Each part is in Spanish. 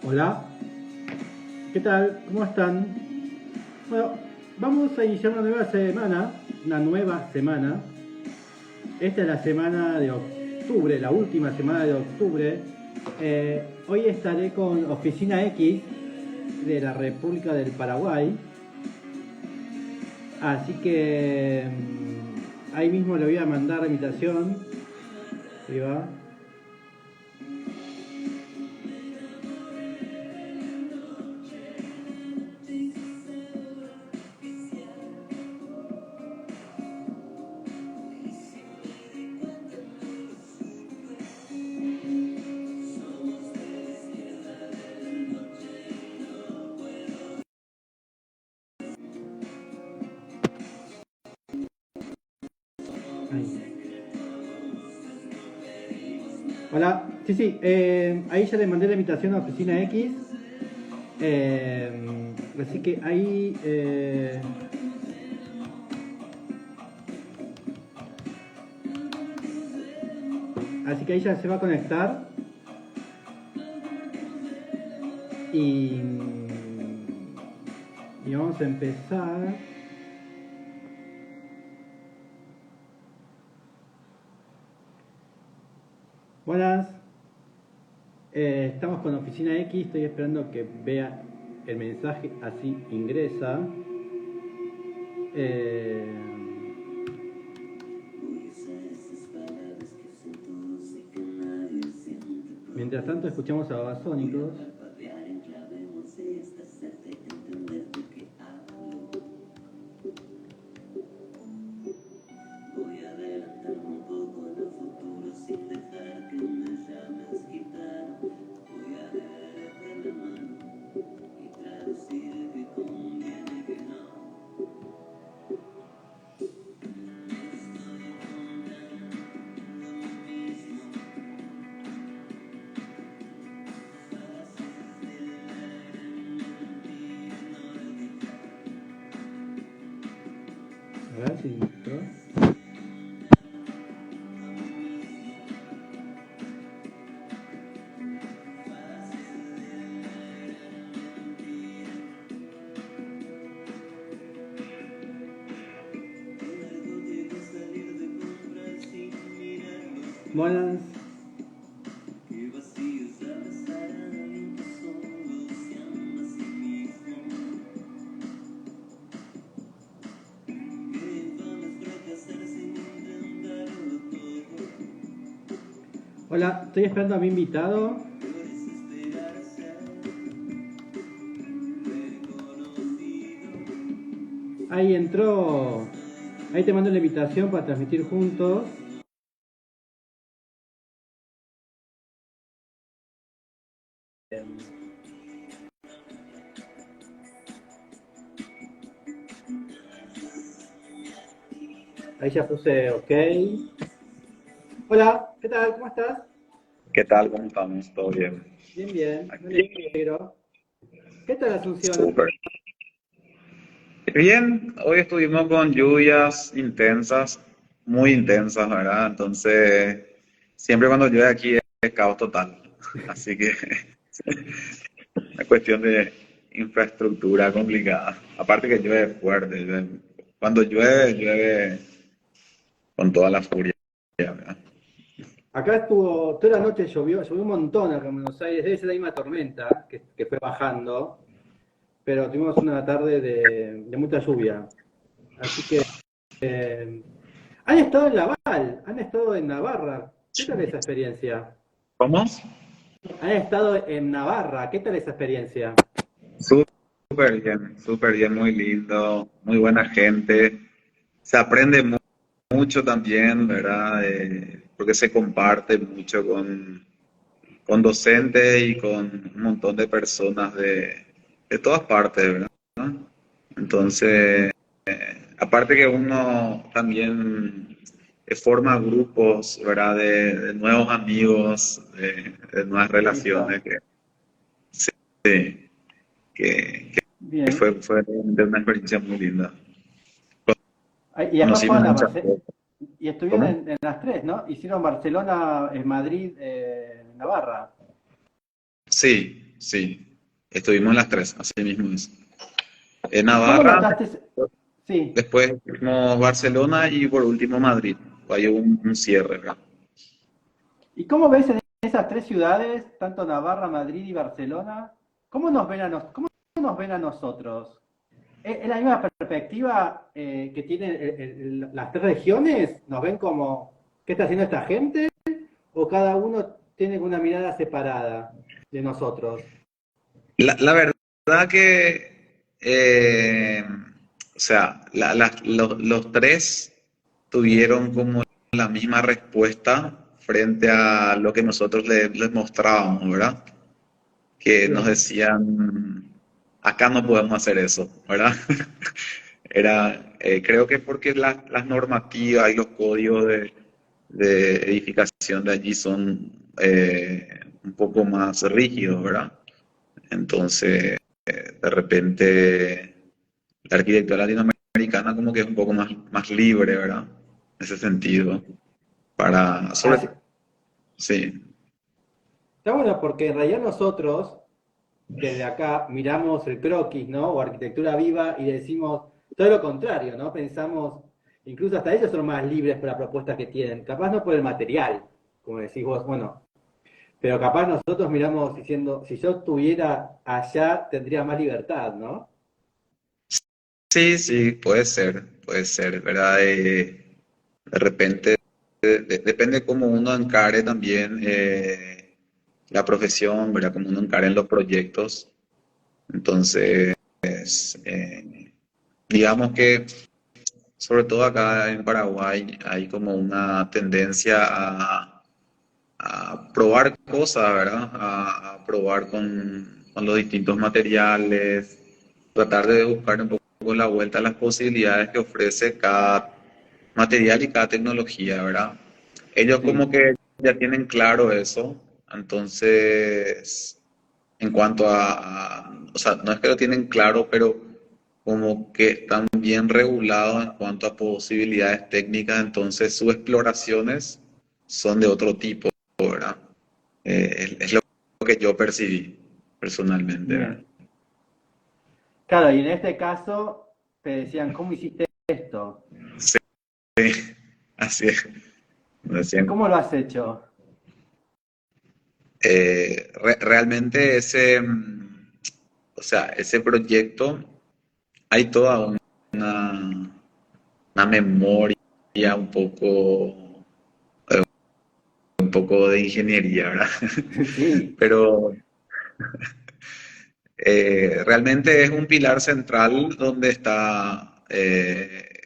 Hola, ¿qué tal? ¿Cómo están? Bueno, vamos a iniciar una nueva semana. Esta es la semana de octubre, la última semana de octubre. Hoy estaré con Oficina X de la República del Paraguay. Así que ahí mismo le voy a mandar la invitación. Ahí va. Ahí. Hola, sí, ahí ya le mandé la invitación a Oficina X. Así que ahí ya se va a conectar y, y vamos a empezar. Buenas, estamos con Oficina X, estoy esperando que vea el mensaje, así ingresa. Eh, Mientras tanto escuchamos a Babasónicos. A ver si entró. Buenas. Hola, estoy esperando a mi invitado. Ahí entró. Ahí te mando la invitación para transmitir juntos. Ahí ya puse OK. Hola, ¿qué tal? ¿Cómo estás? ¿Qué tal? ¿Cómo estamos? ¿Todo bien? Bien, bien, me Aquí. alegro. ¿Qué tal Asunción? Súper. Bien, hoy estuvimos con lluvias intensas, muy intensas, ¿verdad? Entonces, siempre cuando llueve aquí es caos total. Así que es cuestión de infraestructura complicada. Aparte que llueve fuerte. Cuando llueve, llueve con toda la furia, ¿verdad? Acá estuvo, toda la noche llovió un montón acá en Buenos Aires, debe ser la misma tormenta que fue bajando, pero tuvimos una tarde de mucha lluvia. Así que han estado en Laval, han estado en Navarra. ¿Qué tal esa experiencia? ¿Cómo? Han estado en Navarra, ¿qué tal esa experiencia? Súper bien, muy lindo, muy buena gente. Se aprende mucho también, ¿verdad? Porque se comparte mucho con docentes y con un montón de personas de todas partes, ¿verdad? Entonces, aparte que uno también forma grupos, ¿verdad? De nuevos amigos, de nuevas He visto. relaciones, sí, que Bien. fue de una experiencia muy linda. Y después Conocimos fueron a muchas Barcelona. cosas. Y estuvieron ¿Cómo? en las tres, ¿no? Hicieron Barcelona, Madrid, Navarra. Sí. sí. Estuvimos en las tres, así mismo es. En ¿Cómo Navarra, notaste? Sí. después fuimos Barcelona y por último Madrid. Hay un cierre acá. ¿Y cómo ves en esas tres ciudades, tanto Navarra, Madrid y Barcelona, cómo nos ven a, cómo nos ven a nosotros? ¿Es la misma perspectiva que tienen las tres regiones? ¿Nos ven como qué está haciendo esta gente? ¿O cada uno tiene una mirada separada de nosotros? La verdad que, o sea, los tres tuvieron como la misma respuesta frente a lo que nosotros les mostrábamos, ¿verdad? Que nos Sí. decían, acá no podemos hacer eso, ¿verdad? Creo que porque las normativas y los códigos de edificación de allí son un poco más rígidos, ¿verdad? Entonces, de repente, la arquitectura latinoamericana como que es un poco más libre, ¿verdad? En ese sentido. Así, Sí, está bueno porque en realidad nosotros desde acá miramos el croquis, ¿no? O arquitectura viva y decimos todo lo contrario, ¿no? Pensamos, incluso hasta ellos son más libres por la propuesta que tienen, capaz no por el material, como decís vos, bueno, pero capaz nosotros miramos diciendo, si yo estuviera allá tendría más libertad, ¿no? sí, puede ser, ¿verdad? De repente, depende cómo uno encare también la profesión, ¿verdad? Cómo uno encare en los proyectos. Entonces, eh, digamos que sobre todo acá en Paraguay hay como una tendencia a probar cosas, ¿verdad? A probar con los distintos materiales, tratar de buscar un poco la vuelta a las posibilidades que ofrece cada material y cada tecnología, ¿verdad? Ellos como Sí. que ya tienen claro eso, entonces, en cuanto o sea, no es que lo tienen claro, pero como que están bien regulados en cuanto a posibilidades técnicas, entonces sus exploraciones son de otro tipo, ¿verdad? Es lo que yo percibí personalmente, ¿verdad? Bien. Claro, y en este caso te decían, ¿cómo hiciste esto? Sí, así es. Me ¿Y decían, cómo lo has hecho? realmente o sea, ese proyecto, hay toda una memoria un poco de ingeniería, ¿verdad? Sí. Pero realmente es un pilar central donde está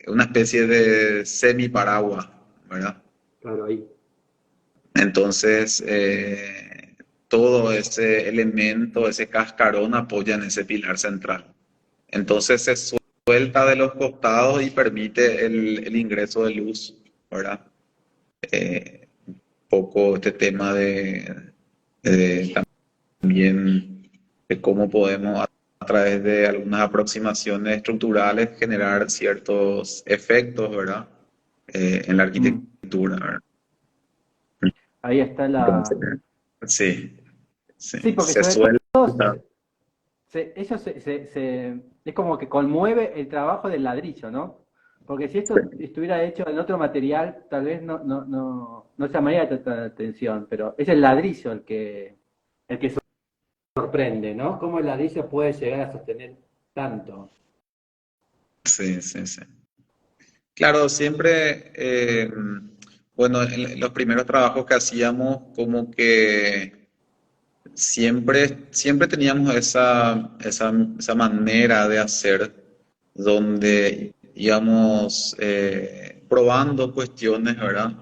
una especie de semiparaguas, ¿verdad? Claro, ahí. Entonces, todo ese elemento, ese cascarón apoya en ese pilar central. Entonces se suelta de los costados y permite el ingreso de luz, ¿verdad? Poco este tema de también de cómo podemos a través de algunas aproximaciones estructurales generar ciertos efectos, ¿verdad? En la Mm. arquitectura, ¿verdad? Ahí está Entonces, la... sí, Sí, sí, porque se sobre todo suelta. eso es como que conmueve el trabajo del ladrillo, ¿no? Porque si esto estuviera hecho en otro material, tal vez no llamaría tanta la atención, pero es el ladrillo el que sorprende, ¿no? Cómo el ladrillo puede llegar a sostener tanto. Sí, sí, sí. Claro, siempre, bueno, en los primeros trabajos que hacíamos, como que siempre teníamos esa manera de hacer donde íbamos probando cuestiones, ¿verdad?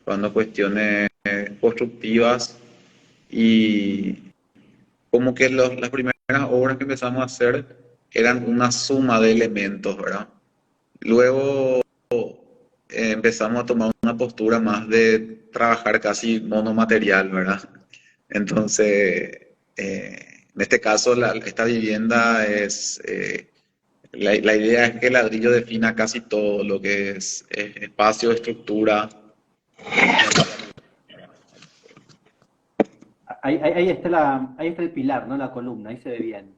Probando cuestiones constructivas y como que las primeras obras que empezamos a hacer eran una suma de elementos, ¿verdad? Luego empezamos a tomar una postura más de trabajar casi monomaterial, ¿verdad? Entonces, en este caso, esta vivienda la idea es que el ladrillo defina casi todo lo que es espacio, estructura. ahí está el pilar, ¿no? La columna, ahí se ve bien.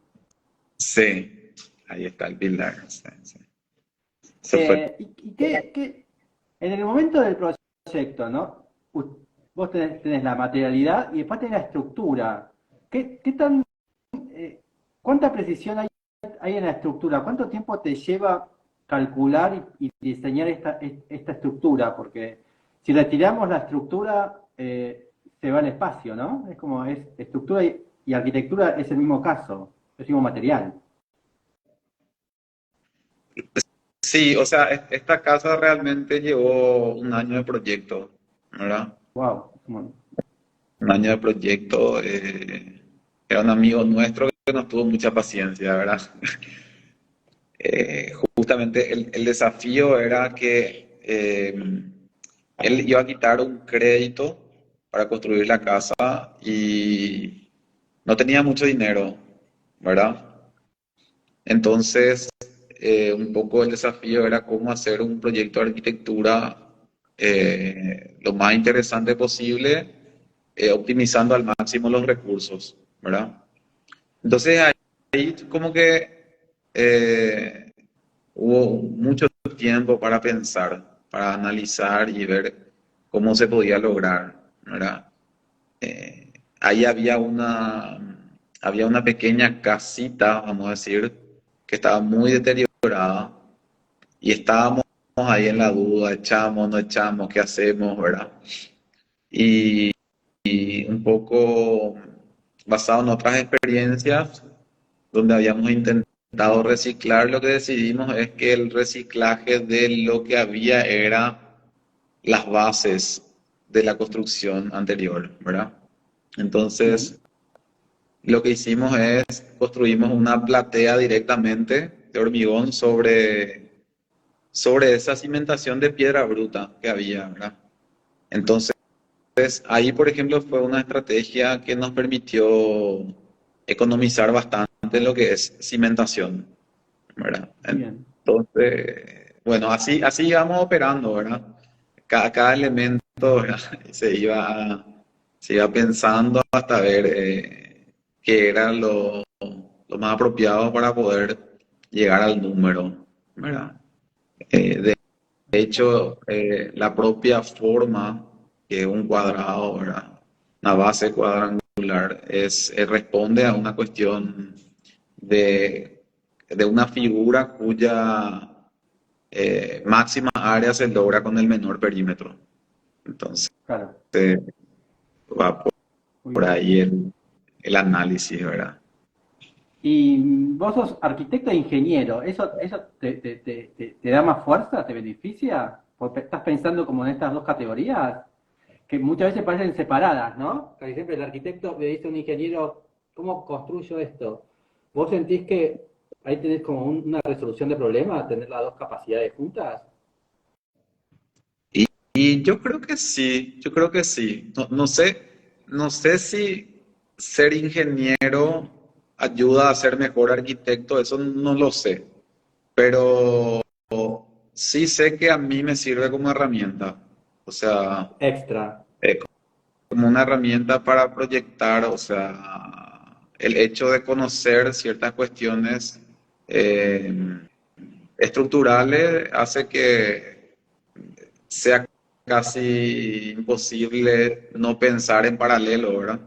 Sí, ahí está el pilar. Sí, sí. Eso fue. En el momento del proyecto, ¿no? Vos tenés la materialidad y después tenés la estructura. ¿Qué tan, eh, cuánta precisión hay en la estructura? ¿Cuánto tiempo te lleva calcular y diseñar esta estructura? Porque si retiramos la estructura, se va al espacio, ¿no? Es como es estructura y arquitectura es el mismo caso, es el mismo material. Sí, o sea, esta casa realmente llevó un año de proyecto, ¿verdad? Wow. Un año de proyecto. Era un amigo nuestro que nos tuvo mucha paciencia, ¿verdad? Justamente el desafío era que él iba a quitar un crédito para construir la casa y no tenía mucho dinero, ¿verdad? Entonces, un poco el desafío era cómo hacer un proyecto de arquitectura lo más interesante posible, optimizando al máximo los recursos, ¿verdad? Entonces ahí como que hubo mucho tiempo para pensar, para analizar y ver cómo se podía lograr, ¿verdad? Ahí había una pequeña casita, vamos a decir, que estaba muy deteriorada y estábamos ahí en la duda, echamos, no echamos, ¿qué hacemos, verdad? Y, y un poco basado en otras experiencias donde habíamos intentado reciclar, lo que decidimos es que el reciclaje de lo que había era las bases de la construcción anterior, ¿verdad? Bien. Entonces, lo que hicimos es construimos una platea directamente de hormigón sobre esa cimentación de piedra bruta que había, ¿verdad? Entonces, ahí, por ejemplo, fue una estrategia que nos permitió economizar bastante en lo que es cimentación, ¿verdad? Bien. Entonces, bueno, así íbamos operando, ¿verdad? Cada elemento, ¿verdad? Se iba pensando hasta ver qué era lo más apropiado para poder llegar al número, ¿verdad? De hecho, la propia forma, que es un cuadrado, ¿verdad? Una base cuadrangular, responde a una cuestión de, de una figura cuya máxima área se logra con el menor perímetro. Entonces, Claro. va Muy por bien. ahí el análisis, ¿verdad? Y vos sos arquitecto e ingeniero, ¿eso te da más fuerza, te beneficia? Porque estás pensando como en estas dos categorías, que muchas veces parecen separadas, ¿no? Casi siempre el arquitecto le dice a un ingeniero, ¿cómo construyo esto? ¿Vos sentís que ahí tenés como una resolución de problemas, tener las dos capacidades juntas? Y yo creo que sí, yo creo que sí. No sé si ser ingeniero ayuda a ser mejor arquitecto, eso no lo sé, pero sí sé que a mí me sirve como herramienta, o sea, Extra. eh, como una herramienta para proyectar, o sea, el hecho de conocer ciertas cuestiones eh, estructurales hace que sea casi imposible no pensar en paralelo, ¿verdad?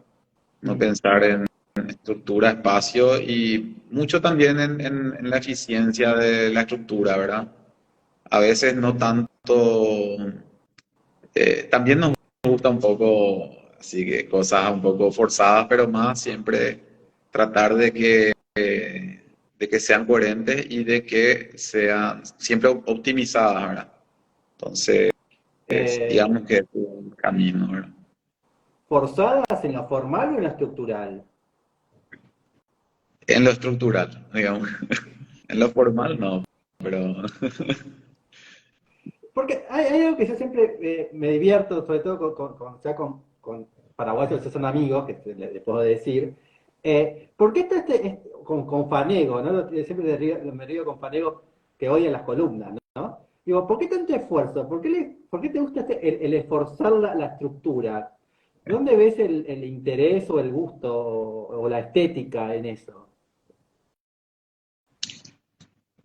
No Mm, pensar en estructura, espacio y mucho también en la eficiencia de la estructura, ¿verdad? A veces no tanto, también nos gusta un poco, así que cosas un poco forzadas, pero más siempre tratar de que sean coherentes y de que sean siempre optimizadas, ¿verdad? Entonces, eh, digamos que es un camino, ¿verdad? ¿Forzadas en lo formal o en lo estructural? En lo estructural, digamos. En lo formal no, pero Porque hay algo que yo siempre me divierto, sobre todo ya con paraguayos que son amigos, que les puedo decir. ¿Por qué está con Fanego, ¿no? Siempre me río con Fanego que odia las columnas, ¿no? Digo, ¿por qué tanto esfuerzo? ¿Por qué te gusta el esforzar la estructura? ¿Dónde ves el interés o el gusto o la estética en eso?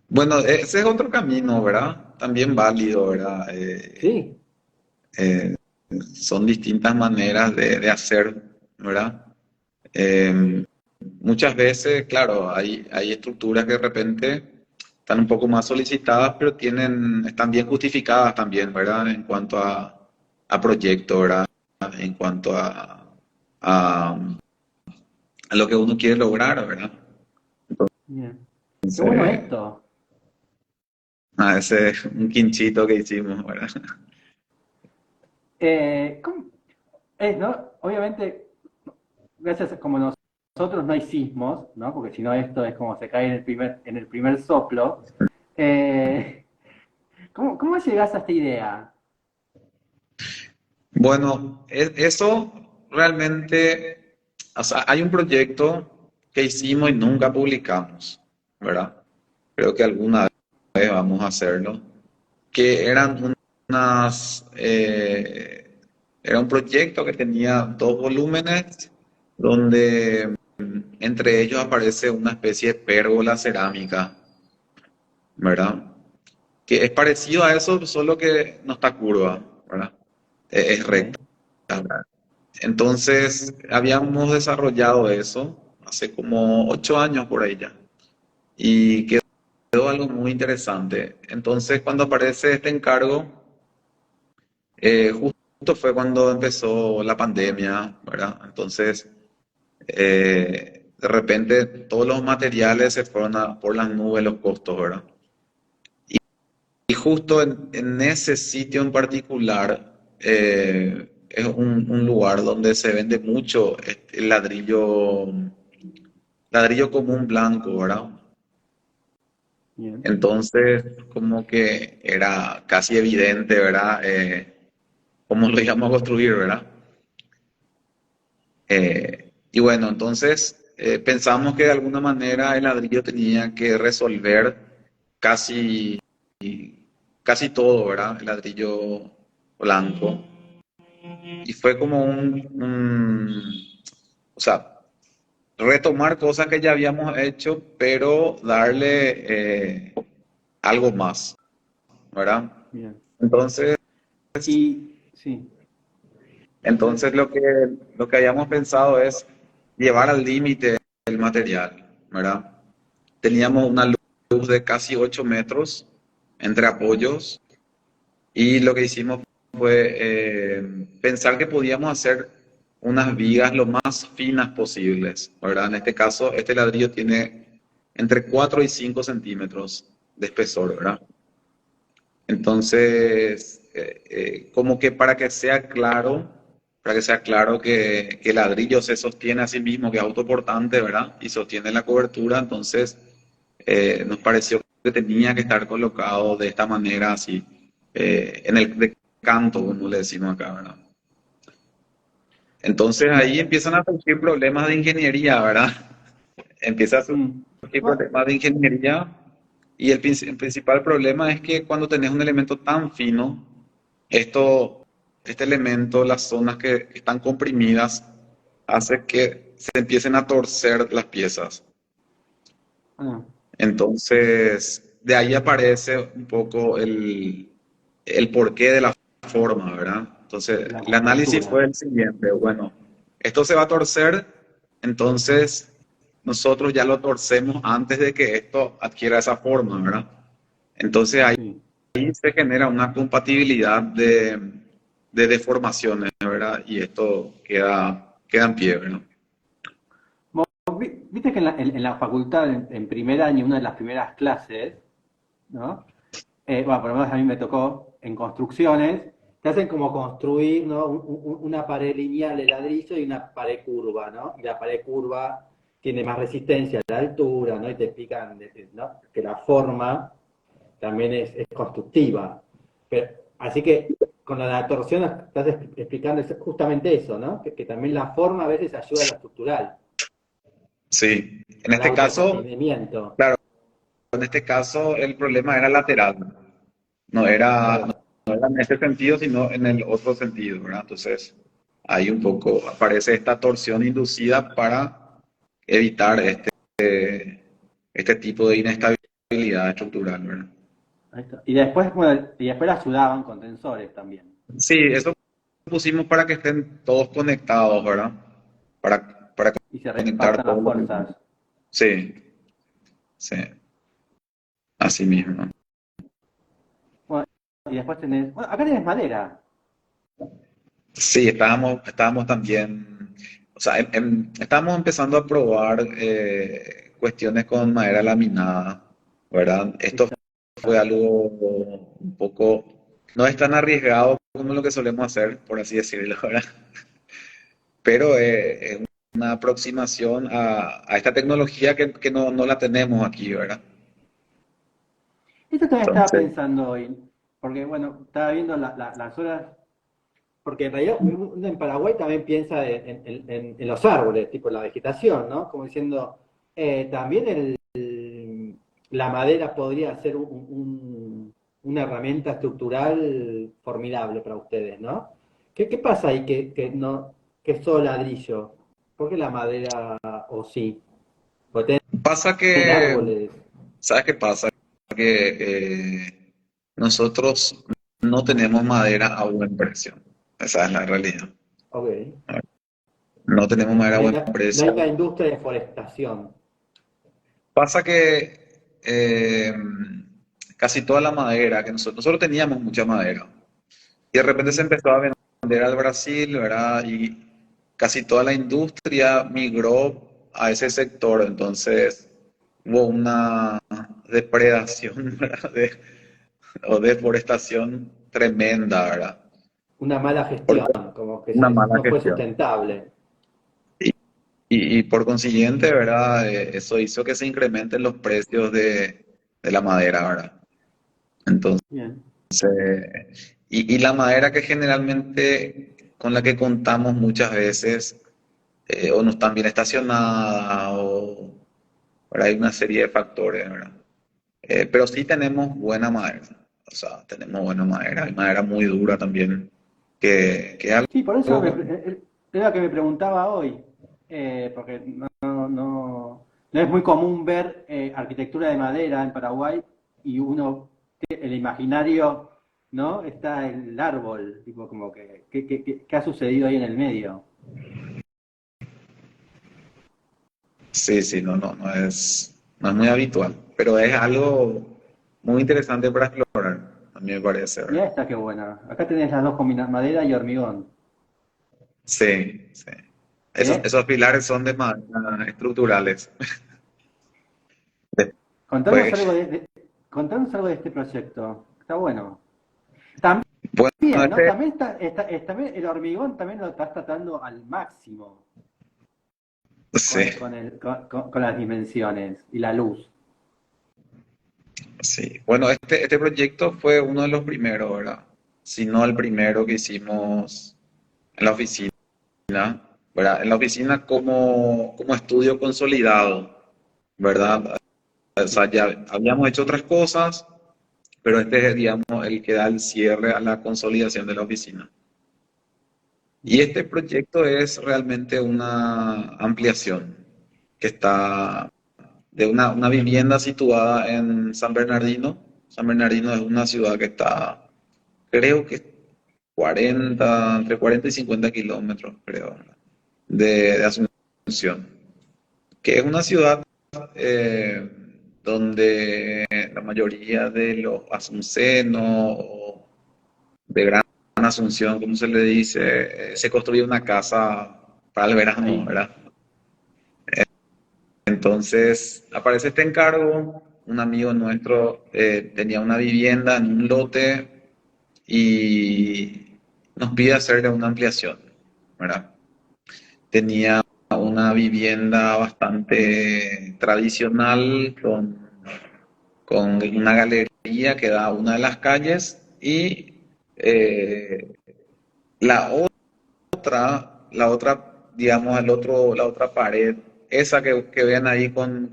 Bueno, ese es otro camino, ¿verdad? También válido, ¿verdad? Sí, Eh, son distintas maneras de hacer, ¿verdad? Eh, Muchas veces, claro, hay estructuras que de repente están un poco más solicitadas, pero están bien justificadas también, ¿verdad? En cuanto a proyecto, ¿verdad? En cuanto a, a lo que uno quiere lograr, ¿verdad? bien. Qué bueno Entonces, esto. ese es un quinchito que hicimos, ¿verdad? ¿Cómo es, no? Obviamente, gracias a como nosotros no hay sismos, ¿no? Porque si no esto es como se cae en el primer soplo. Eh, ¿cómo llegás a esta idea? Bueno, eso realmente, o sea, hay un proyecto que hicimos y nunca publicamos, ¿verdad? Creo que alguna vez vamos a hacerlo, que era un proyecto que tenía dos volúmenes donde entre ellos aparece una especie de pérgola cerámica, ¿verdad? Que es parecido a eso, solo que no está curva, ¿verdad? Es recta. Ok. Entonces, habíamos desarrollado eso hace como 8 años por ahí ya. Y quedó algo muy interesante. Entonces, cuando aparece este encargo, justo fue cuando empezó la pandemia, ¿verdad? Entonces, de repente todos los materiales se fueron por las nubes los costos, ¿verdad? Y justo en ese sitio en particular, es un lugar donde se vende mucho el ladrillo común blanco, ¿verdad? Bien. Entonces, como que era casi evidente, ¿verdad? Cómo lo íbamos a construir, ¿verdad? Y bueno, entonces pensamos que de alguna manera el ladrillo tenía que resolver casi, casi todo, ¿verdad? El ladrillo blanco. Y fue como o sea, retomar cosas que ya habíamos hecho, pero darle algo más, ¿verdad? Bien. Entonces, Y sí, entonces lo que habíamos pensado es llevar al límite el material, ¿verdad? Teníamos una luz de casi 8 metros entre apoyos y lo que hicimos fue pensar que podíamos hacer unas vigas lo más finas posibles, ¿verdad? En este caso, este ladrillo tiene entre 4 y 5 centímetros de espesor, ¿verdad? Entonces, como que para que sea claro que el ladrillo se sostiene a sí mismo, que es autoportante, ¿verdad? Y sostiene la cobertura, entonces nos pareció que tenía que estar colocado de esta manera, así, en el de canto, como le decimos acá, ¿verdad? Entonces ahí bien. empiezan a surgir problemas de ingeniería, ¿verdad? Empieza a Mm. surgir Bueno, problemas de ingeniería y el principal problema es que cuando tenés un elemento tan fino, esto, este elemento, las zonas que están comprimidas, hace que se empiecen a torcer las piezas. ah, Entonces, de ahí aparece un poco el porqué de la forma, ¿verdad? Entonces, la el análisis estructura. fue el siguiente, bueno, esto se va a torcer, entonces nosotros ya lo torcemos antes de que esto adquiera esa forma, ¿verdad? Entonces ahí Sí. se genera una compatibilidad de deformaciones, ¿verdad? Y esto queda en pie, ¿verdad? Viste que en la facultad, en primer año, una de las primeras clases, ¿no? Bueno, por lo menos a mí me tocó en construcciones, te hacen como construir, ¿no? Una pared lineal de ladrillo y una pared curva, ¿no? Y la pared curva tiene más resistencia a la altura, ¿no? Y te explican, ¿no? Que la forma también es constructiva. Pero, así que con la torsión estás explicando justamente eso, ¿no? Que también la forma a veces ayuda a lo estructural, Sí, en al este caso, autosostenimiento. claro, en este caso el problema era lateral, no Ahí era, va. no era en este sentido, sino en el otro sentido, ¿verdad? Entonces, ahí un poco aparece esta torsión inducida para evitar este tipo de inestabilidad estructural, ¿verdad? Ahí está. Y después, bueno, y después la ayudaban con tensores también. Sí, eso pusimos para que estén todos conectados, ¿verdad? Para Y se conectar repartan las todos los... fuerzas. Sí, sí, así mismo. Bueno, y después tenés, bueno, acá tenés madera. Sí, estábamos también, o sea, estábamos empezando a probar cuestiones con madera laminada, ¿verdad? Esto fue algo un poco, no es tan arriesgado como lo que solemos hacer, por así decirlo, ¿verdad? Pero es una aproximación a esta tecnología que no la tenemos aquí, ¿verdad? Esto también estaba Entonces, pensando hoy, porque bueno, estaba viendo las horas, porque en realidad uno en Paraguay también piensa en los árboles, tipo la vegetación, ¿no? Como diciendo, también la madera podría ser una herramienta estructural formidable para ustedes, ¿no? ¿Qué pasa ahí que es solo ladrillo? ¿Por qué la madera o sí? Porque pasa tienen que, árboles. ¿sabes qué pasa? Que nosotros no tenemos madera a buen precio. Esa es la realidad. Ok. No tenemos madera a buen No hay precio. una industria de forestación. Pasa que casi toda la madera que nosotros teníamos mucha madera y de repente se Ujú. empezó a vender al Brasil, ¿verdad? Y casi toda la industria migró a ese sector. Entonces hubo una depredación, ¿verdad? O deforestación tremenda, ¿verdad? Una mala Por gestión, como que una mala no fue gestión. sustentable. Y, y por consiguiente, ¿verdad? Eso hizo que se incrementen los precios de la madera, ¿verdad? Entonces, Bien. y la madera que generalmente con la que contamos muchas veces, o no están bien estacionada, o ¿verdad? Hay una serie de factores, ¿verdad? Pero sí tenemos buena madera, o sea, tenemos buena madera, hay madera muy dura también, que es Sí, por eso algo, era que me preguntaba hoy, porque no es muy común ver arquitectura de madera en Paraguay y el imaginario, ¿no? Está el árbol, tipo como ¿qué ha sucedido ahí en el medio? sí, sí, no es muy habitual, pero es algo muy interesante para explorar, a mí me parece, Mira ¿verdad? esta qué buena. Acá tenés las dos combinadas, madera y hormigón. Sí, sí. ¿Eh? Esos pilares son de madera estructurales. Contanos Pues, algo contanos algo de este proyecto. Está bueno. bueno, Bien, ¿no? este, También también el hormigón también lo estás tratando al máximo sí, con las dimensiones y la luz. sí. Bueno, este proyecto fue uno de los primeros, ¿verdad? Si no el primero que hicimos en la oficina, ¿verdad? En la oficina como estudio consolidado, ¿verdad? O sea, Sí. ya habíamos hecho otras cosas, pero este es, digamos, el que da el cierre a la consolidación de la oficina. Y Bien. este proyecto es realmente una ampliación que está de una vivienda situada en San Bernardino. San Bernardino es una ciudad que está, creo que 40, entre 40 y 50 kilómetros, creo, de Asunción, que es una ciudad eh, donde la mayoría de los asuncenos o de Gran Asunción, como se le dice, se construye una casa para el verano, Ahí. ¿verdad? Entonces aparece este encargo, un amigo nuestro tenía una vivienda en un lote y nos pide hacerle una ampliación, ¿verdad? Tenía una vivienda bastante tradicional con una galería que da a una de las calles y la digamos, la otra pared, esa que ven ahí con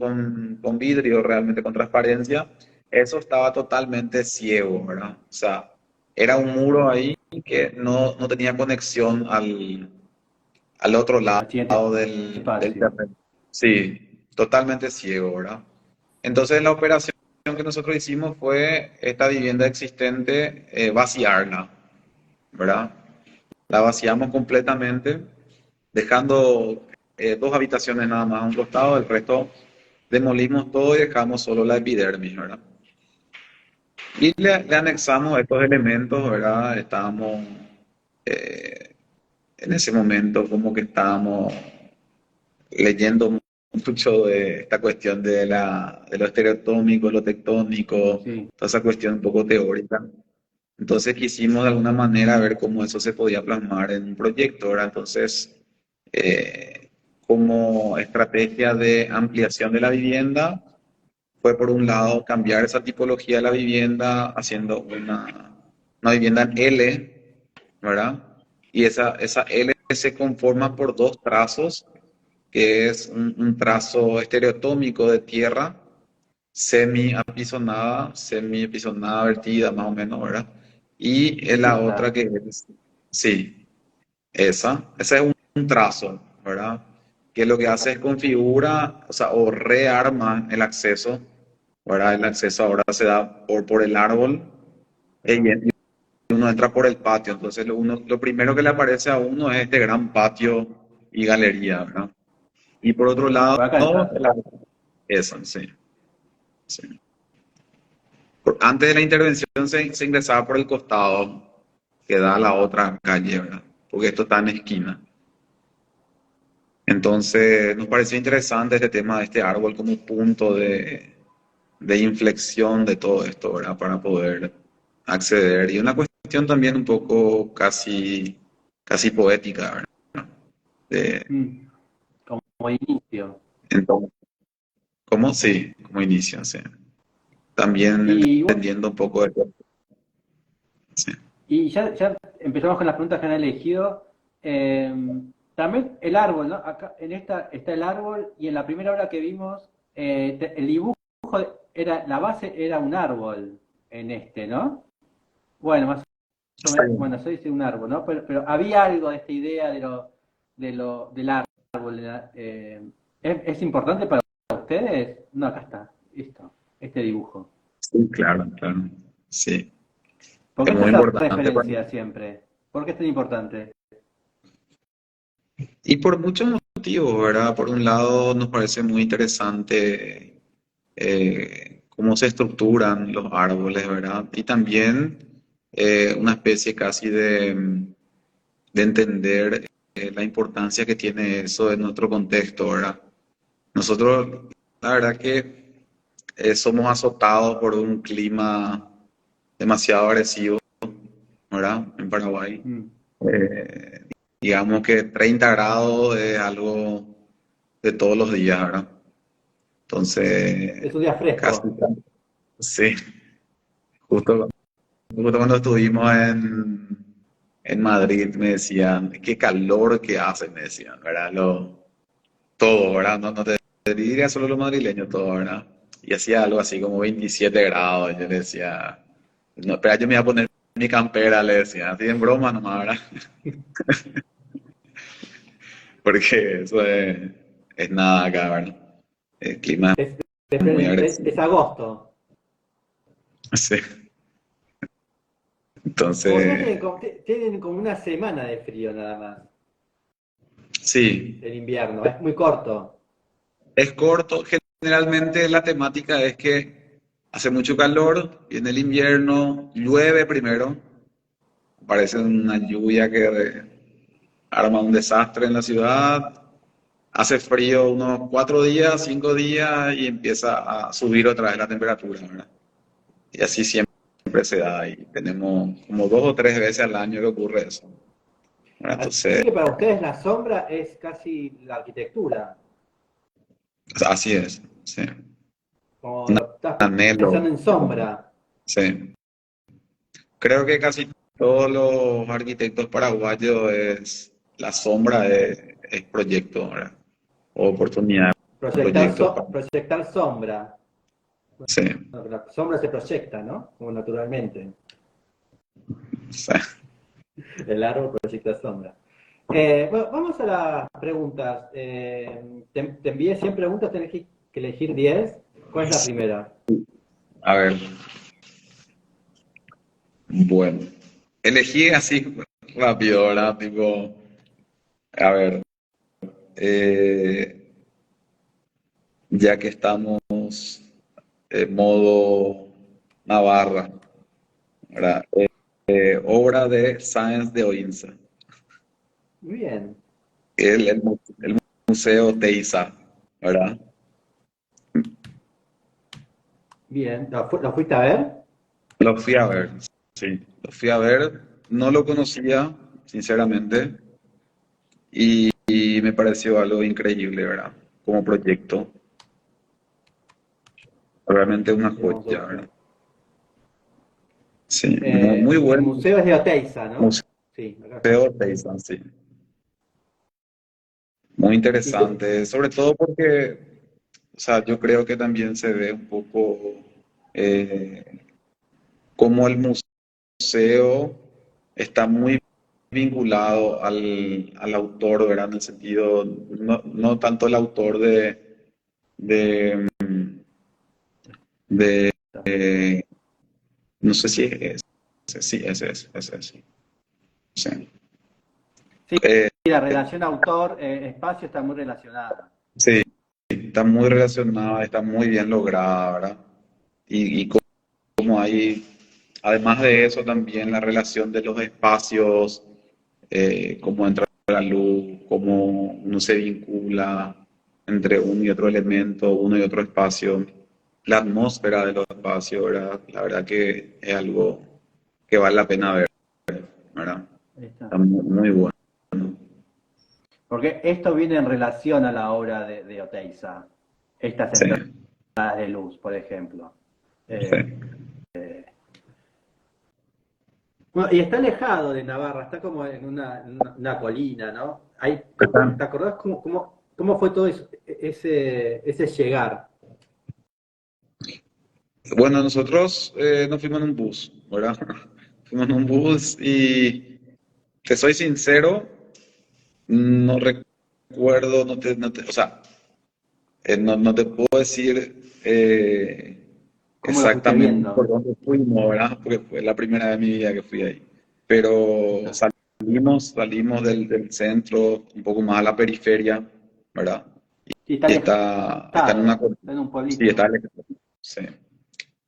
vidrio, realmente con transparencia, eso estaba totalmente ciego, ¿verdad? O sea, era un muro ahí que no tenía conexión al otro al siguiente lado del espacio. terreno. Sí, totalmente ciego, ¿verdad? Entonces la operación que nosotros hicimos fue esta vivienda existente, vaciarla, ¿verdad? La vaciamos completamente, dejando dos habitaciones nada más a un costado, el resto demolimos todo y dejamos solo la epidermis, ¿verdad? Y le anexamos estos elementos, ¿verdad? Estábamos, eh, en ese momento como que estábamos leyendo mucho de esta cuestión de lo estereotómico, lo tectónico, Sí. toda esa cuestión un poco teórica. Entonces quisimos de alguna manera ver cómo eso se podía plasmar en un proyecto, ¿verdad? Entonces, eh, como estrategia de ampliación de la vivienda, fue por un lado cambiar esa tipología de la vivienda haciendo una vivienda en L, ¿verdad? Y esa L se conforma por dos trazos, que es un trazo estereotómico de tierra, semi apisonada, vertida más o menos, ¿verdad? Y Es la otra esta. que es, sí, esa es un trazo, ¿verdad? Que lo que hace es configura, o sea, o rearma el acceso, ¿verdad? El acceso ahora se da por el árbol Ajá. y uno entra por el patio. Entonces, lo primero que le aparece a uno es este gran patio y galería, ¿verdad? Y por otro lado, Por acá entra. eso, sí, sí. Antes de la intervención se ingresaba por el costado que da a la otra calle, ¿verdad? Porque esto está en esquina. Entonces, nos pareció interesante este tema de este árbol como punto de inflexión de todo esto, ¿verdad? Para poder acceder. Y una cuestión también un poco casi poética, ¿verdad? De, Mm, como inicio. entonces, ¿cómo? Sí, como inicio, sí. También Y, entendiendo un poco de... Sí, y ya empezamos con las preguntas que han elegido. Eh, también el árbol, ¿no? Acá en esta está el árbol y en la primera obra que vimos, el dibujo era, la base era un árbol en este, ¿no? Bueno, más o menos, bueno, sí, eso dice un árbol, ¿no? Pero había algo de esta idea del árbol. ¿Es importante para ustedes? No, acá está, listo, este dibujo. sí, claro, claro. Sí, ¿Por es qué se muy hace importante. referencia siempre? ¿Por qué es tan importante? Y por muchos motivos, ¿verdad? Por un lado, nos parece muy interesante cómo se estructuran los árboles, ¿verdad? Y también una especie casi de entender la importancia que tiene eso en nuestro contexto, ¿verdad? Nosotros, la verdad que somos azotados por un clima demasiado agresivo, ¿verdad? En Paraguay. Mm. Eh, digamos que 30 grados es algo de todos los días, ¿verdad? Es Entonces, un día casi, fresco. sí, justo, justo cuando estuvimos en Madrid me decían, qué calor que hace, me decían, ¿verdad? Todo, ¿verdad? No te diría solo lo madrileño, todo, ¿verdad? Y hacía algo así como 27 grados, y yo le decía, no, espera, yo me voy a poner mi campera, le decía, así en broma nomás, ¿verdad? Porque eso es nada acá, ¿verdad? El clima Es, es muy es agresivo. agosto. Sí. Ustedes Entonces, tienen como una semana de frío nada más, sí, el invierno, es muy corto. es corto. Generalmente la temática es que hace mucho calor, viene el invierno, llueve primero, parece una lluvia que arma un desastre en la ciudad, hace frío unos 4 días, 5 días y empieza a subir otra vez la temperatura, ¿verdad? Y así siempre se da y tenemos como 2 o 3 veces al año que ocurre eso, ¿verdad? Entonces, Así que para ustedes la sombra es casi la arquitectura, así es, sí. como Un estás anhelo, pensando en sombra. sí. Creo que casi todos los arquitectos paraguayos la sombra es proyecto, ¿verdad? O oportunidad, proyecto. Proyectar sombra. Sí, Bueno, la sombra se proyecta, ¿no? Como naturalmente. sí, El árbol proyecta sombra. Bueno, vamos a las preguntas. Te envié 100 preguntas, tenés que elegir 10. ¿Cuál es la primera? A ver, bueno. Elegí así rápido, ¿verdad? Tipo, a ver, eh, ya que estamos en modo Navarra, ¿verdad? Obra de Sáenz de Oinza, Muy bien, el Museo Teiza, ¿verdad? bien. ¿Lo fuiste a ver? Lo fui a ver, sí, lo fui a ver, no lo conocía, sinceramente, y me pareció algo increíble, ¿verdad? Como proyecto, realmente una Hermoso joya, ¿verdad? museo. Sí, muy, muy El buen museo es de Oteiza, ¿no? Sí, acá está. museo Teiza, sí. Muy Y te- interesante, sobre todo porque, o sea, yo creo que también se ve un poco eh, cómo el museo está muy vinculado al autor, ¿verdad? En el sentido, no tanto el autor de, de no sé si es ese, sí, ese es, sí. sí, Eh, la relación autor-espacio está muy relacionada. sí, está muy relacionada, está muy bien lograda, ¿verdad? Y como hay, además de eso, también la relación de los espacios, cómo entra la luz, cómo uno se vincula entre uno y otro elemento, uno y otro espacio, la atmósfera de los espacios, ¿verdad? La verdad que es algo que vale la pena ver, ¿verdad? Ahí está. Está muy, muy bueno. Porque esto viene en relación a la obra de Oteiza. Estas Sí, entradas de luz, por ejemplo. Eh, sí. bueno, y está alejado de Navarra, está como en una colina, ¿no? ¿Te acordás cómo fue todo ese llegar? Bueno, nosotros nos fuimos en un bus, ¿verdad? Fuimos en un bus y te soy sincero, no recuerdo, o sea, no te puedo decir ¿Cómo lo fuiste exactamente por viendo? dónde fuimos, ¿verdad? Porque fue la primera vez de mi vida que fui ahí. Pero Está. salimos del centro, un poco más a la periferia, ¿verdad? Sí, está Y está en una, alejado, está en un sí, está pueblito. alejado, sí,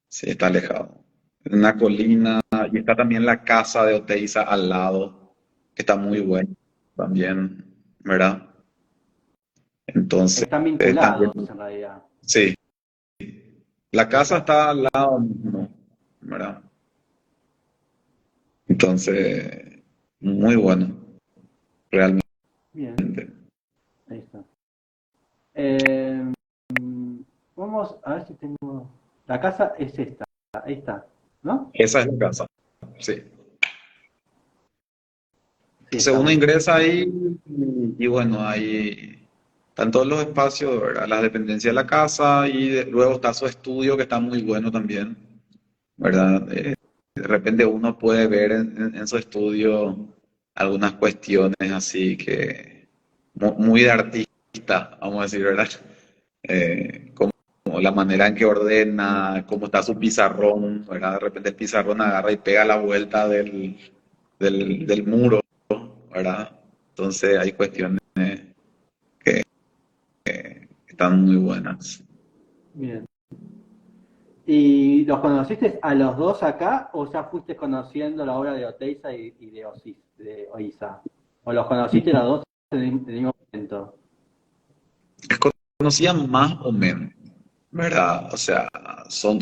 sí, está alejado. En una colina, y está también la casa de Oteiza al lado, que está muy buena también, ¿verdad? Entonces, Están también, vinculados en realidad. sí, la casa Esa, está al lado mismo, ¿verdad? Entonces, muy bueno, realmente. bien, ahí está. Eh, vamos a ver si tengo. La casa es esta, ahí está, ¿no? Esa es la casa, sí. Sí, Entonces uno estamos. ingresa ahí y bueno, ahí están todos los espacios, ¿verdad? Las dependencias de la casa y luego está su estudio que está muy bueno también, ¿verdad? De repente uno puede ver en su estudio algunas cuestiones así que muy de artista, vamos a decir, ¿verdad? Como la manera en que ordena, cómo está su pizarrón, ¿verdad? De repente el pizarrón agarra y pega la vuelta del muro, ¿verdad? Entonces hay cuestiones que están muy buenas. Bien. ¿Y los conociste a los dos acá o ya fuiste conociendo la obra de Oteiza y de Oiza? ¿O los conociste los dos en el mismo momento? Conocían más o menos, ¿verdad? O sea, son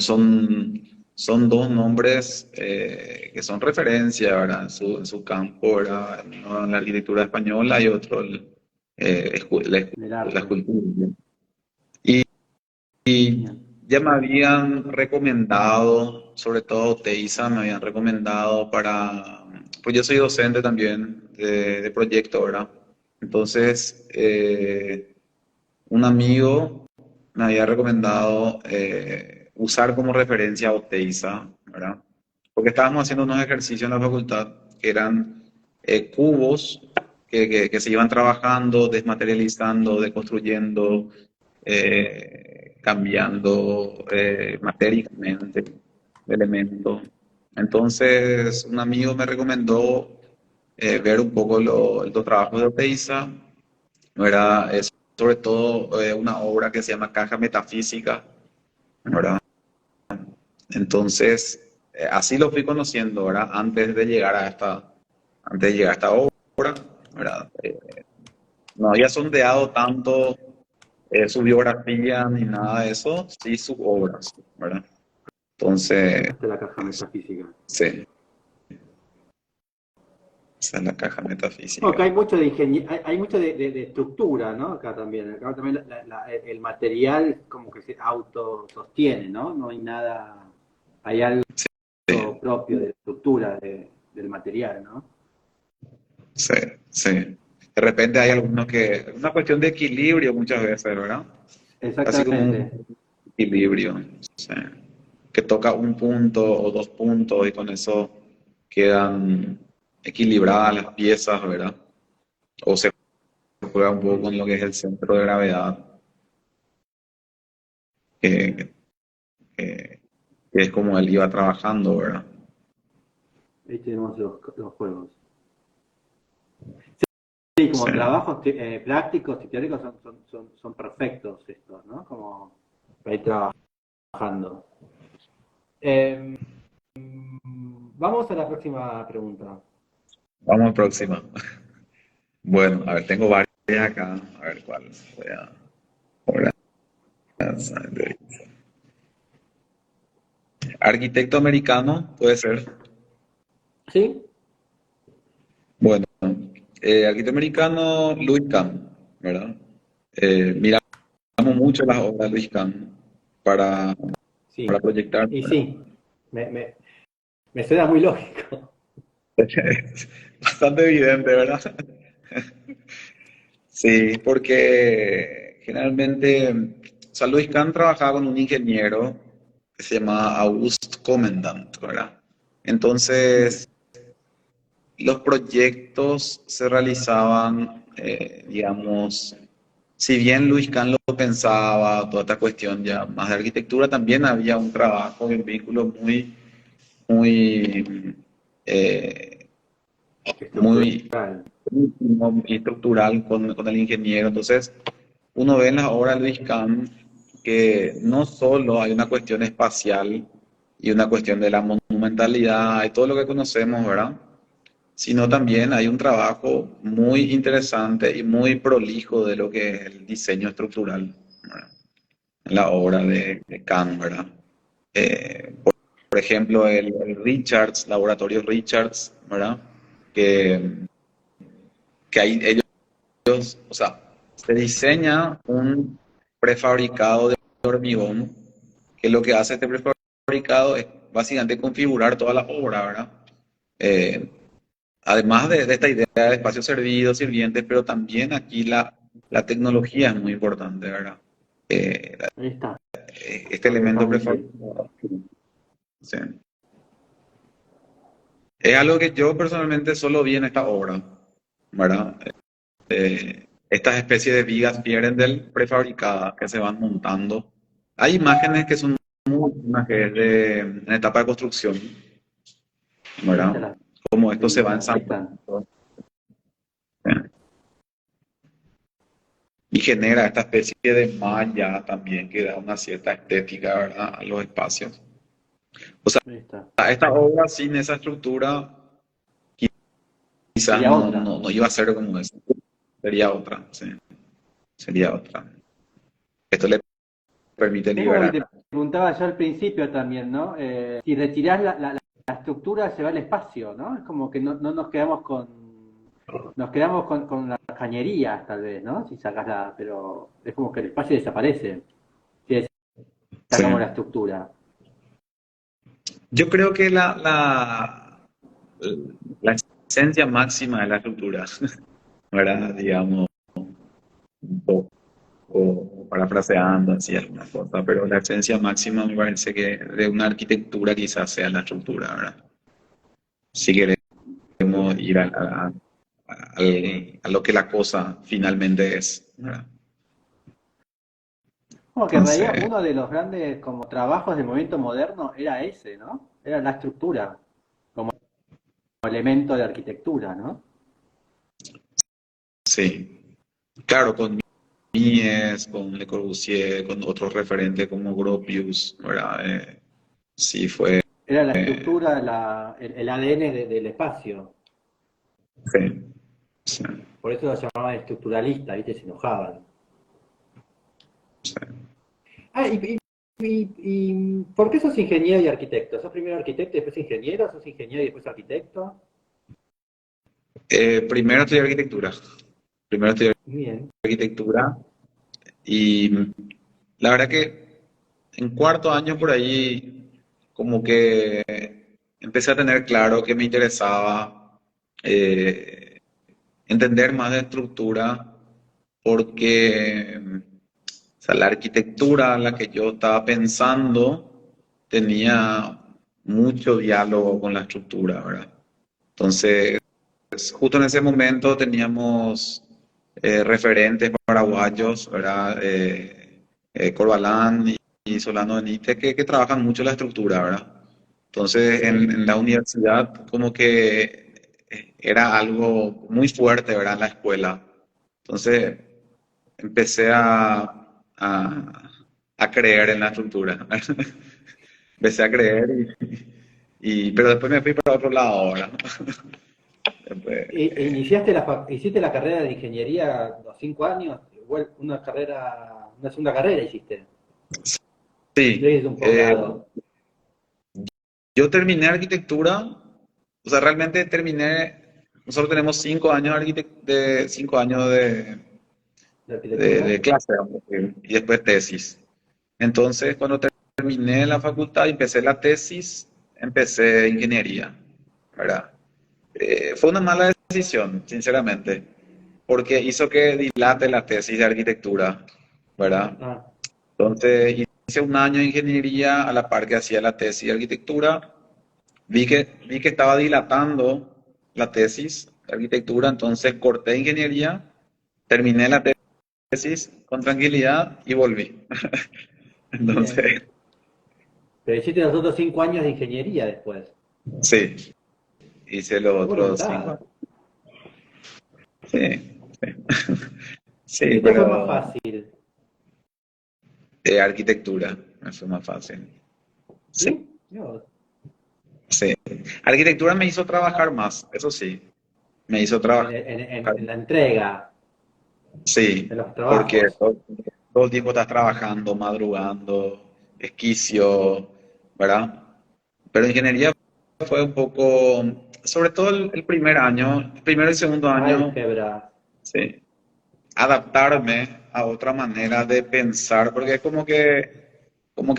dos nombres que son referencia, ¿verdad? En su campo, ¿verdad? Uno en la arquitectura española y otro Del la arte. escultura. Y, y Bien. ya me habían recomendado, sobre todo Teiza, me habían recomendado pues yo soy docente también de proyecto, ¿verdad? Entonces, un amigo me había recomendado usar como referencia a Oteiza, ¿verdad? Porque estábamos haciendo unos ejercicios en la facultad que eran cubos que se iban trabajando, desmaterializando, deconstruyendo, cambiando matéricamente elementos. Entonces, un amigo me recomendó ver un poco los trabajos de Oteiza, ¿no? Es sobre todo una obra que se llama Caja Metafísica, ¿verdad? Entonces, así lo fui conociendo, ¿verdad? Antes de llegar a esta obra, ¿verdad? No había sondeado tanto su biografía ni nada de eso, sí sus obras, ¿verdad? Entonces, Esta es la caja metafísica. sí, esa es la caja Bueno, que metafísica. hay mucho de hay mucho de estructura, ¿no? Acá también. Acá también el material como que se autosostiene, ¿no? No hay nada, hay algo Sí, propio de estructura del material, ¿no? sí, sí. De repente hay algunos que, una cuestión de equilibrio muchas veces, ¿verdad? Así como Exactamente. un equilibrio, sí. Que toca un punto o dos puntos y con eso quedan equilibradas las piezas, ¿verdad? O se juega un poco Sí. con lo que es el centro de gravedad, que, que- que es como él iba trabajando, ¿verdad? Ahí tenemos los juegos. Sí, Sí, como trabajos prácticos y teóricos son perfectos estos, ¿no? Como para ir trabajando. Eh, Vamos a la próxima pregunta. vamos a la próxima. Bueno, a ver, tengo varias acá, a ver cuál voy a... ahora, arquitecto americano, puede ser. ¿Sí? Bueno, arquitecto americano, Louis Kahn, ¿verdad? Miramos mucho las obras de Louis Kahn para, para Sí. proyectar, Y ¿verdad? sí, me, me, me suena muy lógico. Es bastante evidente, ¿verdad? Sí, porque generalmente, o sea, Louis Kahn trabajaba con un ingeniero que se llamaba Auguste Commandant, ¿verdad? Mm. Entonces, los proyectos se realizaban, digamos, si bien Luis Kahn lo pensaba, toda esta cuestión ya más de arquitectura, también había un trabajo y un vínculo muy, eh, muy Estructural. íntimo y estructural con el ingeniero. Entonces, uno ve en las obras de Luis Kahn que no solo hay una cuestión espacial y una cuestión de la monumentalidad y todo lo que conocemos, ¿verdad? Sino también hay un trabajo muy interesante y muy prolijo de lo que es el diseño estructural, ¿verdad? En la obra de Kahn, ¿verdad? Por ejemplo, el Richards, Laboratorio Richards, ¿verdad? Que, que ahí ellos, o sea, se diseña un prefabricado de hormigón, que lo que hace este prefabricado es básicamente configurar toda la obra, ¿verdad? Eh, Además de esta idea de espacio servido, sirvientes, pero también aquí la tecnología es muy importante, ¿verdad? Eh, Ahí está. este Está elemento muy bien. prefabricado. Sí. Es algo que yo personalmente solo vi en esta obra, ¿verdad? Estas especies de vigas Vierendel prefabricadas que se van montando. Hay imágenes que son muy imágenes en etapa de construcción, Ahí ¿verdad? está la Cómo esto se va pinta. Ahí ensamblando. están. ¿Sí? Y genera esta especie de malla también que da una cierta estética, ¿verdad? A los espacios. O sea, Ahí está. esta obra sin esa estructura quizás Sería otra. no iba a ser como esa. Sería otra, sí, sería otra. Esto le permite Es como que liberar. te preguntaba yo al principio también, ¿no? Si retirás la estructura se va al espacio, ¿no? Es como que no nos quedamos con las cañerías, tal vez, ¿no? Si sacas pero es como que el espacio desaparece. Si Sí. sacamos la estructura. Yo creo que la esencia máxima de la estructura, ¿verdad? Digamos, un poco parafraseando así alguna cosa, pero la esencia máxima me parece que de una arquitectura quizás sea la estructura, ¿verdad? Si queremos Bien. ir a lo que la cosa finalmente es, ¿verdad? Como que en realidad Entonces, uno de los grandes como trabajos del movimiento moderno era ese, ¿no? Era la estructura, como elemento de arquitectura, ¿no? sí, claro, con Mies, con Le Corbusier, con otros referentes como Gropius, ¿verdad? Sí, fue, Era la estructura, el ADN del espacio. sí, sí, Por eso lo llamaban estructuralista, ¿viste? Se enojaban. sí. Ah, ¿por qué sos ingeniero y arquitecto? ¿Sos primero arquitecto y después ingeniero? ¿Sos ingeniero y después arquitecto? Primero estudié arquitectura, primero estudié Bien. arquitectura y la verdad que en cuarto año por ahí como que empecé a tener claro que me interesaba eh, entender más de estructura porque o sea, la arquitectura, la que yo estaba pensando, tenía mucho diálogo con la estructura, ¿verdad? Entonces, justo en ese momento teníamos referentes paraguayos, ¿verdad? Corbalán y Solano Benítez que trabajan mucho la estructura, ¿verdad? Entonces, Sí. en la universidad como que era algo muy fuerte, ¿verdad? En la escuela. Entonces, empecé a creer en la estructura. Empecé a creer, pero después me fui para otro lado ahora. Después, ¿Hiciste la carrera de ingeniería los 5 años? Igual una carrera, una segunda carrera hiciste. Yo sí, hice un posgrado. yo terminé arquitectura, o sea, realmente terminé, nosotros tenemos 5 años de 5 años ¿De arquitectura? de clase, vamos a decir, y después tesis. Entonces, cuando terminé la facultad y empecé la tesis, empecé ingeniería, ¿verdad? Fue una mala decisión, sinceramente, porque hizo que dilate la tesis de arquitectura, ¿verdad? Ah, Entonces hice un año de ingeniería a la par que hacía la tesis de arquitectura. Vi que estaba dilatando la tesis de arquitectura, entonces corté ingeniería, terminé la tesis con tranquilidad y volví. bien. Entonces, Pero hiciste los otros 5 años de ingeniería después. sí, hice los Qué otros 5 años. voluntad. Sí, sí, ¿Y sí, qué te fue más pero fácil? arquitectura me fue más fácil. Sí, ¿Sí? Dios. sí. Arquitectura me hizo trabajar más, eso sí, me hizo trabajar. En la entrega, en Sí, los porque trabajos. todo el tiempo estás trabajando, madrugando, esquicio, ¿verdad? Pero ingeniería fue un poco, sobre todo el primer año, el primero y segundo año, Álgebra. sí, adaptarme a otra manera de pensar, porque es como que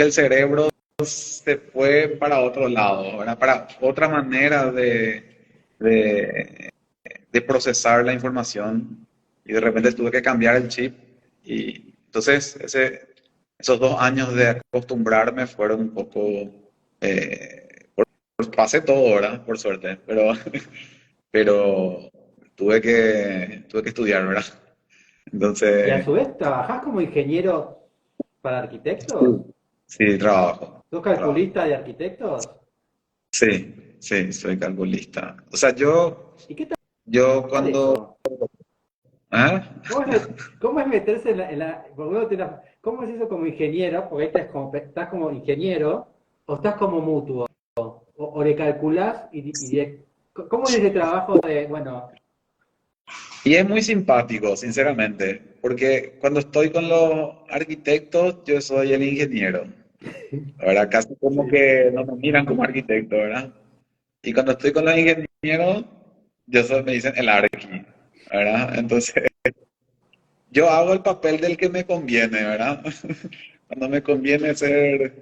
el cerebro se fue para otro lado, ¿verdad? Para otra manera de procesar la información y de repente tuve que cambiar el chip y entonces esos 2 años de acostumbrarme fueron un poco, pasé todo, ¿verdad? Por suerte, pero tuve que estudiar, ¿verdad? Y a Entonces, su vez, ¿trabajás como ingeniero para arquitectos? sí, sí, trabajo, ¿Sos trabajo. calculista de arquitectos? Sí, sí, soy calculista. O sea, yo, ¿Y qué yo tal cuando... eso? ¿Ah? ¿Cómo es meterse porque ¿cómo es eso como ingeniero? Porque ahí estás como ingeniero o estás como mutuo, o le calculás ¿cómo es ese trabajo de, bueno, Y es muy simpático, sinceramente, porque cuando estoy con los arquitectos, yo soy el ingeniero, ¿verdad? Casi como sí, que no me miran como arquitecto, ¿verdad? Y cuando estoy con los ingenieros, me dicen el arqui, ¿verdad? Entonces, yo hago el papel del que me conviene, ¿verdad? Cuando me conviene ser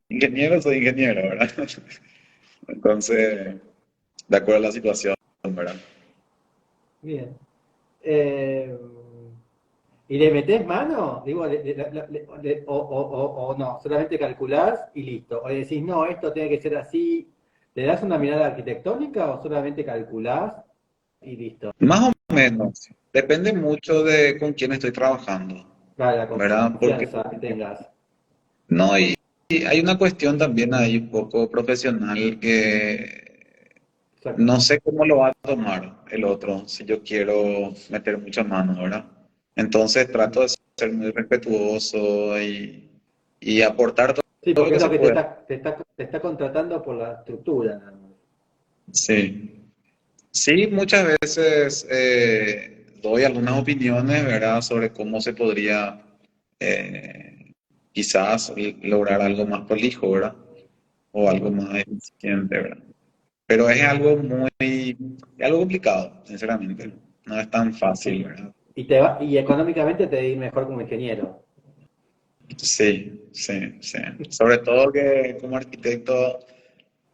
ingeniero, soy ingeniero, ¿verdad? Entonces, de acuerdo a la situación, ¿verdad? bien. Eh, ¿Y le metés mano? Digo, o no, solamente calculás y listo. O decís, no, esto tiene que ser así. ¿Le das una mirada arquitectónica o solamente calculás? y listo. Más o menos. Depende mucho de con quién estoy trabajando, Claro, la ¿verdad? Porque confianza que tengas. no, y hay una cuestión también ahí un poco profesional que Exacto. no sé cómo lo va a tomar el otro si yo quiero meter mucha mano, ¿verdad? Entonces trato de ser muy respetuoso y aportar Sí, todo lo porque es que lo se que puede. te está contratando por la estructura, nada más. Sí. Sí, muchas veces doy algunas opiniones, ¿verdad?, sobre cómo se podría quizás lograr algo más prolijo, ¿verdad? O algo Ujú. más eficiente, ¿verdad? Pero es algo es algo complicado, sinceramente. No es tan fácil, Sí. ¿verdad? Y económicamente te va a ir mejor como ingeniero. Sí, sí, sí. Sobre todo que como arquitecto,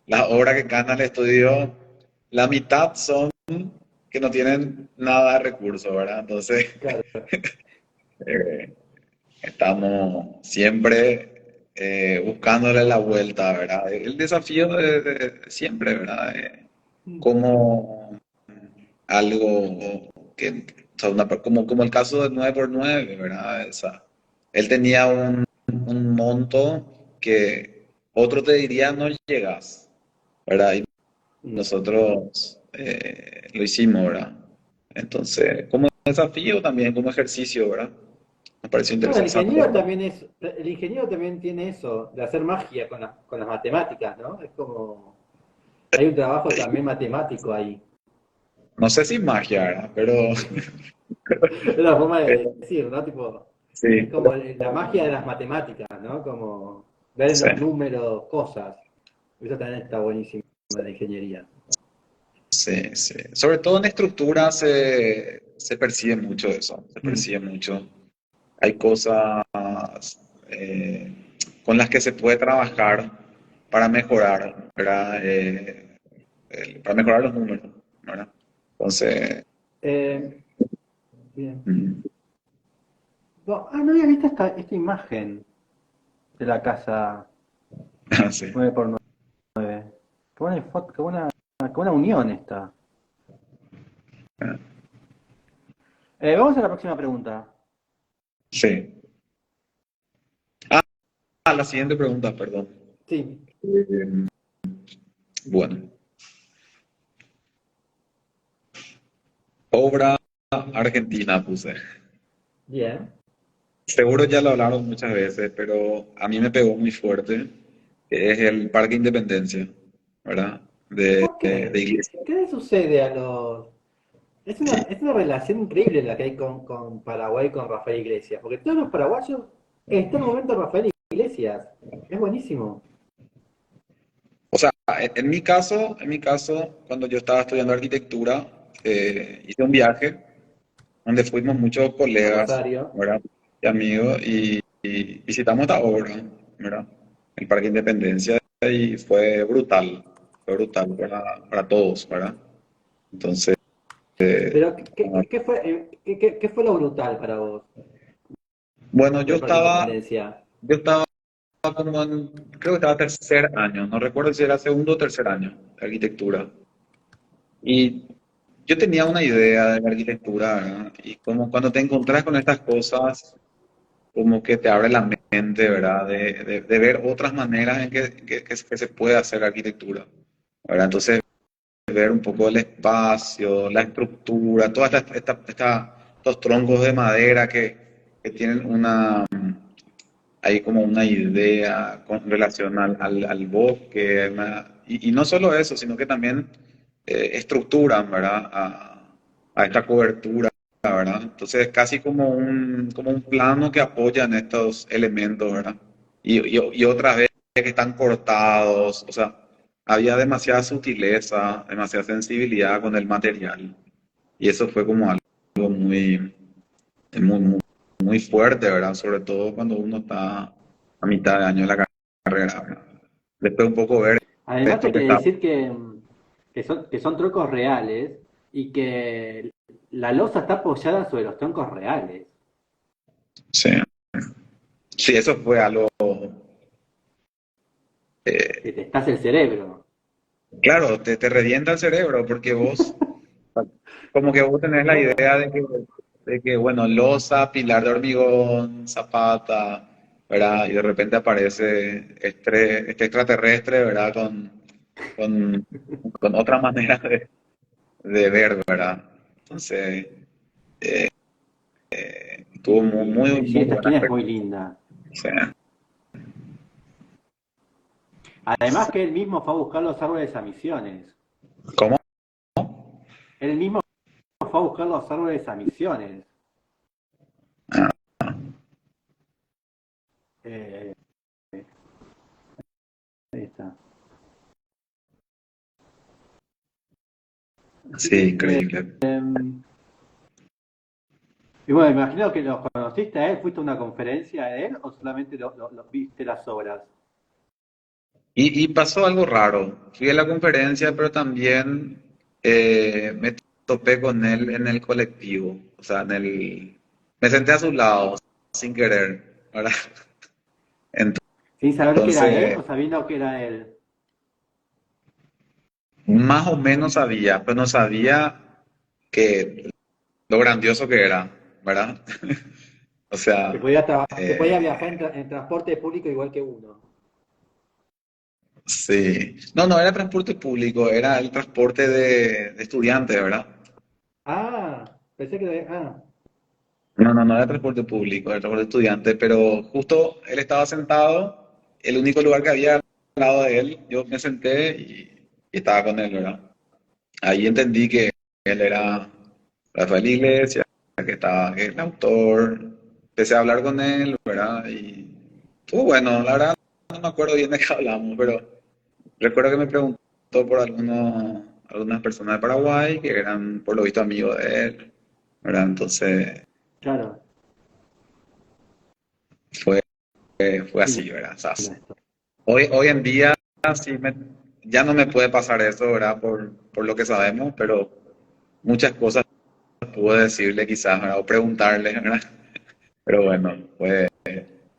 las obras que gana el estudio, la mitad son que no tienen nada de recursos, ¿verdad? Entonces, Claro. eh, estamos siempre buscándole la vuelta, ¿verdad? El desafío de siempre, ¿verdad? Como algo que, o sea, como el caso del 9x9, ¿verdad? O sea, él tenía un monto que otro te diría no llegas, ¿verdad? Y No. nosotros lo hicimos, ¿verdad? Entonces, como desafío también, como ejercicio, ¿verdad? Me pareció Bueno, interesante. el ingeniero también tiene eso, de hacer magia con las matemáticas, ¿no? Es como, hay un trabajo también matemático ahí. No sé si magia, ¿verdad? Pero Es la forma de decir, ¿no? Tipo, es sí, como la magia de las matemáticas, ¿no? Como ver en sí, los números cosas. Eso también está buenísimo en la ingeniería. sí, sí. Sobre todo en estructura se percibe mucho eso, se Mm. percibe mucho. Hay cosas eh, con las que se puede trabajar para mejorar, ¿verdad? Para mejorar los números, ¿verdad? Entonces, Eh, bien. mm, No había visto esta imagen de la casa sí. 9x9. Qué buena unión esta. Vamos a la próxima pregunta. Sí. La siguiente pregunta, perdón. Sí, Eh, bueno, obra argentina puse. bien. Seguro ya lo hablaron muchas veces, pero a mí me pegó muy fuerte, que es el Parque Independencia, ¿verdad? ¿Por De qué? Iglesia. ¿Qué le sucede a los...? Es una relación increíble la que hay con Paraguay, con Rafael Iglesias, porque todos los paraguayos están en el momento de Rafael Iglesias. Es buenísimo. O sea, en mi caso, cuando yo estaba estudiando arquitectura, hice un viaje donde fuimos muchos A colegas, Rosario. ¿verdad? Y amigos, y visitamos esta obra, ¿verdad? El Parque Independencia, y fue brutal para todos, ¿verdad? Entonces, Pero, ¿qué fue lo brutal para vos bueno, del Parque Independencia? yo estaba como en, creo que estaba tercer año, no recuerdo si era segundo o tercer año de arquitectura. Y yo tenía una idea de la arquitectura, ¿verdad? Y como cuando te encontrás con estas cosas, como que te abre la mente, ¿verdad? De ver otras maneras en que se puede hacer arquitectura, ¿verdad? Entonces, ver un poco el espacio, la estructura, todos estos troncos de madera que tienen hay como una idea con relación al bosque, y no solo eso, sino que también estructuran, ¿verdad? A esta cobertura, ¿verdad? Entonces es casi como un plano que apoyan estos elementos, ¿verdad? Y otras veces que están cortados, o sea, había demasiada sutileza, demasiada sensibilidad con el material, y eso fue como algo muy, muy fuerte, ¿verdad? Sobre todo cuando uno está a mitad de año de la carrera, ¿verdad? Después un poco ver Además esto hay que que está. decir que son troncos reales y que la losa está apoyada sobre los troncos reales. Sí, sí, eso fue algo, Que te estás el cerebro. claro, te revienta el cerebro porque vos como que vos tenés la idea de que, bueno, losa, pilar de hormigón, zapata, ¿verdad? Y de repente aparece este extraterrestre, ¿verdad? Con, con otra manera de ver, ¿verdad? Entonces, tuvo muy, muy, Y sí, muy esta buena esquina es muy experiencia. linda. O sea, Además que él mismo fue a buscar los árboles a Misiones. ¿cómo? Él mismo fue a buscar los árboles a Misiones. Ah, Eh, ahí está. Así sí, que, increíble. y bueno, imagino que lo conociste a él, fuiste a una conferencia de él o solamente lo viste las obras. Y pasó algo raro. Fui a la conferencia, pero también me topé con él en el colectivo. O sea, me senté a su lado, sin querer, ¿verdad? Sin saber que era él Entonces, o sabiendo que era él. más o menos sabía, pero no sabía que lo grandioso que era, ¿verdad? O Que sea, podía, que podía viajar eh, en transporte público igual que uno. sí. No, no era transporte público, era el transporte de estudiantes, ¿verdad? Ah, pensé que... No, no, no era transporte público, era transporte de estudiantes, pero justo él estaba sentado, el único lugar que había al lado de él, yo me senté y estaba con él, ¿verdad? Ahí entendí que él era Rafael Iglesias, que estaba, que es el autor, empecé a hablar con él, ¿verdad? Y estuvo bueno, la verdad no me acuerdo bien de qué hablamos, pero recuerdo que me preguntó por algunas personas de Paraguay que eran, por lo visto, amigos de él, ¿verdad? Entonces claro, fue, fue qué así, ¿verdad? O sea, lindo esto. hoy en día ya no me puede pasar eso, ¿verdad? Por lo que sabemos, pero muchas cosas puedo decirle quizás, ¿verdad? O preguntarle, ¿verdad? Pero bueno, fue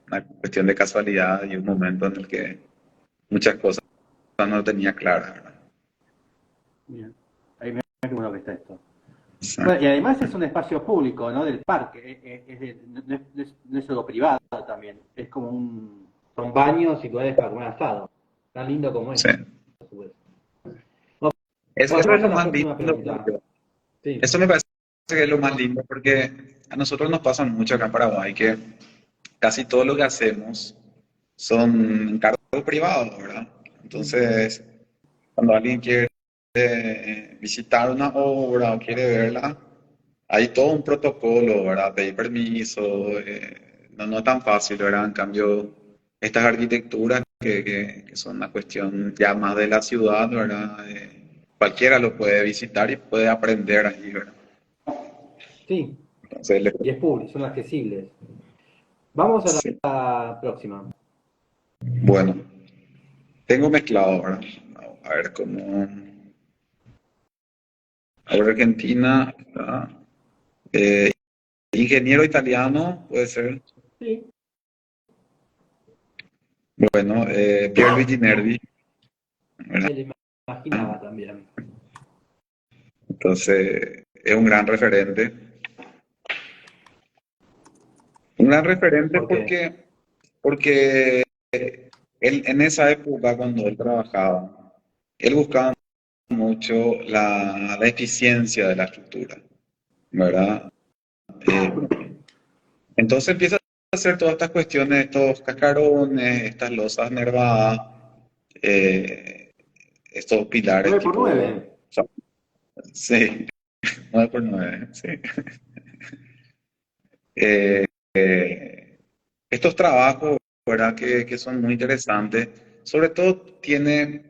una cuestión de casualidad y un momento en el que muchas cosas no tenía claras, ¿verdad? Bien. Ahí me qué bueno que está esto. O sea, Bueno, y además es un espacio público, ¿no? Del parque. No es algo privado también. Es como un. Son baños y lugares para comer asado. Tan lindo como sí. esto, a su vez. Bueno, Eso es pasamos a lo la más próxima lindo. pregunta. Sí. Eso me parece que es lo más lindo porque a nosotros nos pasa mucho acá en Paraguay que casi todo lo que hacemos son encargos privados, ¿verdad? Entonces, cuando alguien quiere visitar una obra o quiere verla, hay todo un protocolo, ¿verdad? Pedir permiso, no, no es tan fácil, ¿verdad? En cambio, estas arquitecturas que son una cuestión ya más de la ciudad, ¿verdad? Cualquiera lo puede visitar y puede aprender allí, ¿verdad? Sí, Entonces, y es público, son accesibles. Vamos a sí. la próxima. Bueno, tengo mezclado, ¿verdad? A ver cómo... Ahora Argentina, ¿verdad? Eh, ingeniero italiano, puede ser. Sí, Bueno, Pierluigi Nervi, ¿verdad? me lo imaginaba también. Entonces, es un gran referente. Un gran referente ¿Por qué? porque él, en esa época, cuando él trabajaba, él buscaba mucho la eficiencia de la estructura, ¿verdad? Eh, entonces empieza a hacer todas estas cuestiones, estos cascarones, estas losas nervadas, eh, estos pilares 9 por tipo, 9. o sea, sí, 9x9, sí. Eh, estos trabajos, ¿verdad? Que son muy interesantes. Sobre todo tiene,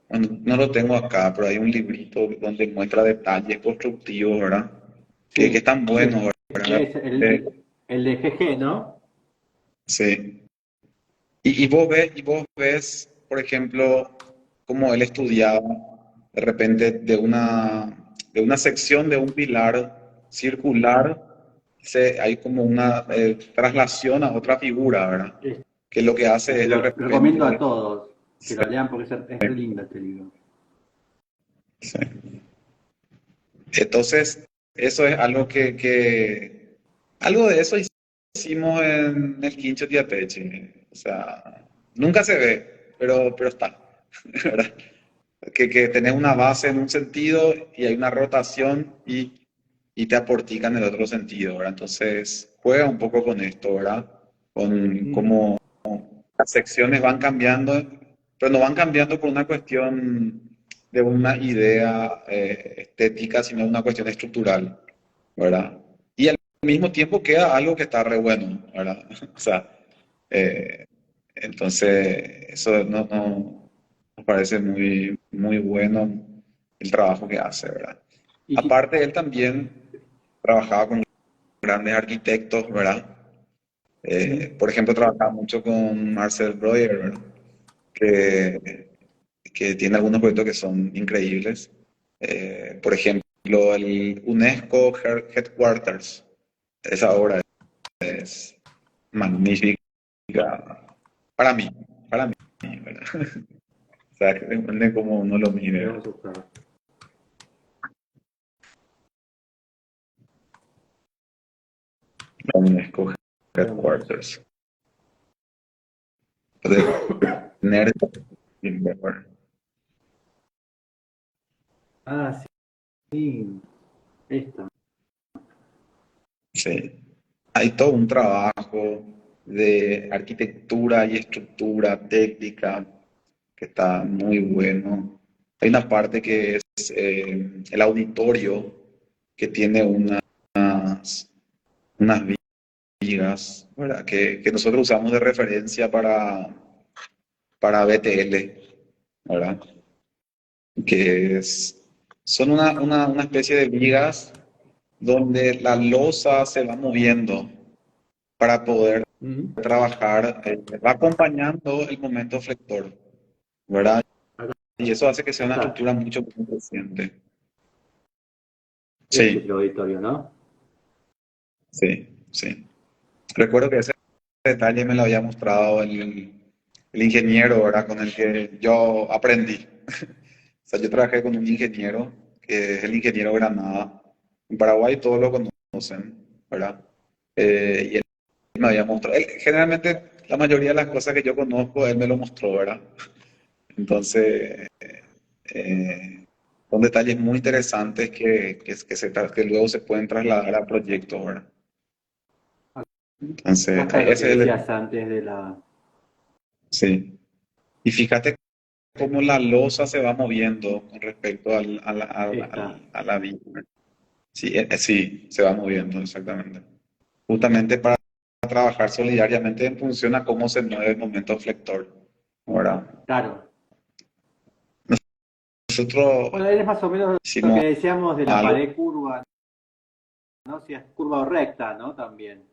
bueno, no lo tengo acá, pero hay un librito donde muestra detalles constructivos, ¿verdad? Que Sí, están buenos, ¿verdad? es Eh, el de GG, ¿no? sí. Y vos ves, por ejemplo, cómo él estudiaba de repente de una sección de un pilar circular, hay como una traslación a otra figura, ¿verdad? Es- Que lo que hace se es de lo recomiendo a repente... todos que Sí, lo lean porque es re lindo este libro. sí. Entonces, eso es algo algo de eso hicimos en el Quincho Tiateche. O sea, nunca se ve, pero está, ¿verdad? Que tenés una base en un sentido y hay una rotación y te aportica en el otro sentido, ¿verdad? Entonces, juega un poco con esto, ¿verdad? Con Ujú. cómo las secciones van cambiando, pero no van cambiando por una cuestión de una idea estética, sino una cuestión estructural, ¿verdad? Y al mismo tiempo queda algo que está re bueno, ¿verdad? O sea, eh, entonces, eso nos parece muy bueno el trabajo que hace, ¿verdad? Y que- Aparte, él también trabajaba con grandes arquitectos, ¿verdad? sí. Por ejemplo, trabajaba mucho con Marcel Breuer, ¿verdad? Que, que tiene algunos proyectos que son increíbles. Por ejemplo, el UNESCO Headquarters. Esa obra es magnífica para mí, para mí, ¿verdad? O sea, que depende cómo uno lo mire, ¿verdad? Vamos a buscar. La UNESCO Veamos. Headquarters. De tener, Ah, sí, esta. sí. Hay todo un trabajo de arquitectura y estructura técnica que está muy bueno. Hay una parte que es el auditorio que tiene unas vigas, ¿verdad? Que nosotros usamos de referencia para BTL, ¿verdad? Que son una especie de vigas donde la losa se va moviendo para poder Ujú. trabajar, va acompañando el momento flector, ¿verdad? Acá Y eso hace que sea una está. estructura mucho más eficiente. Este es el Sí, auditorio, ¿no? sí. Recuerdo que ese detalle me lo había mostrado el ingeniero, ¿verdad? Con el que yo aprendí. O sea, yo trabajé con un ingeniero, que es el ingeniero Granada. En Paraguay todos lo conocen, ¿verdad? Y él me había mostrado. Generalmente, la mayoría de las cosas que yo conozco, él me lo mostró, ¿verdad? Entonces, eh, son detalles muy interesantes que luego se pueden trasladar a proyectos, ¿verdad? Acá Entonces, está lo que ese es el... decías antes de la. Sí. Y fíjate cómo la losa se va moviendo con respecto Esta. a la vía. Sí, sí, se va moviendo, exactamente. Justamente para trabajar solidariamente en función a cómo se mueve el momento flector. Ahora, Claro. nosotros Bueno, es más o menos lo que hicimos decíamos de la algo, pared curva, ¿no? Si es curva o recta, ¿no? También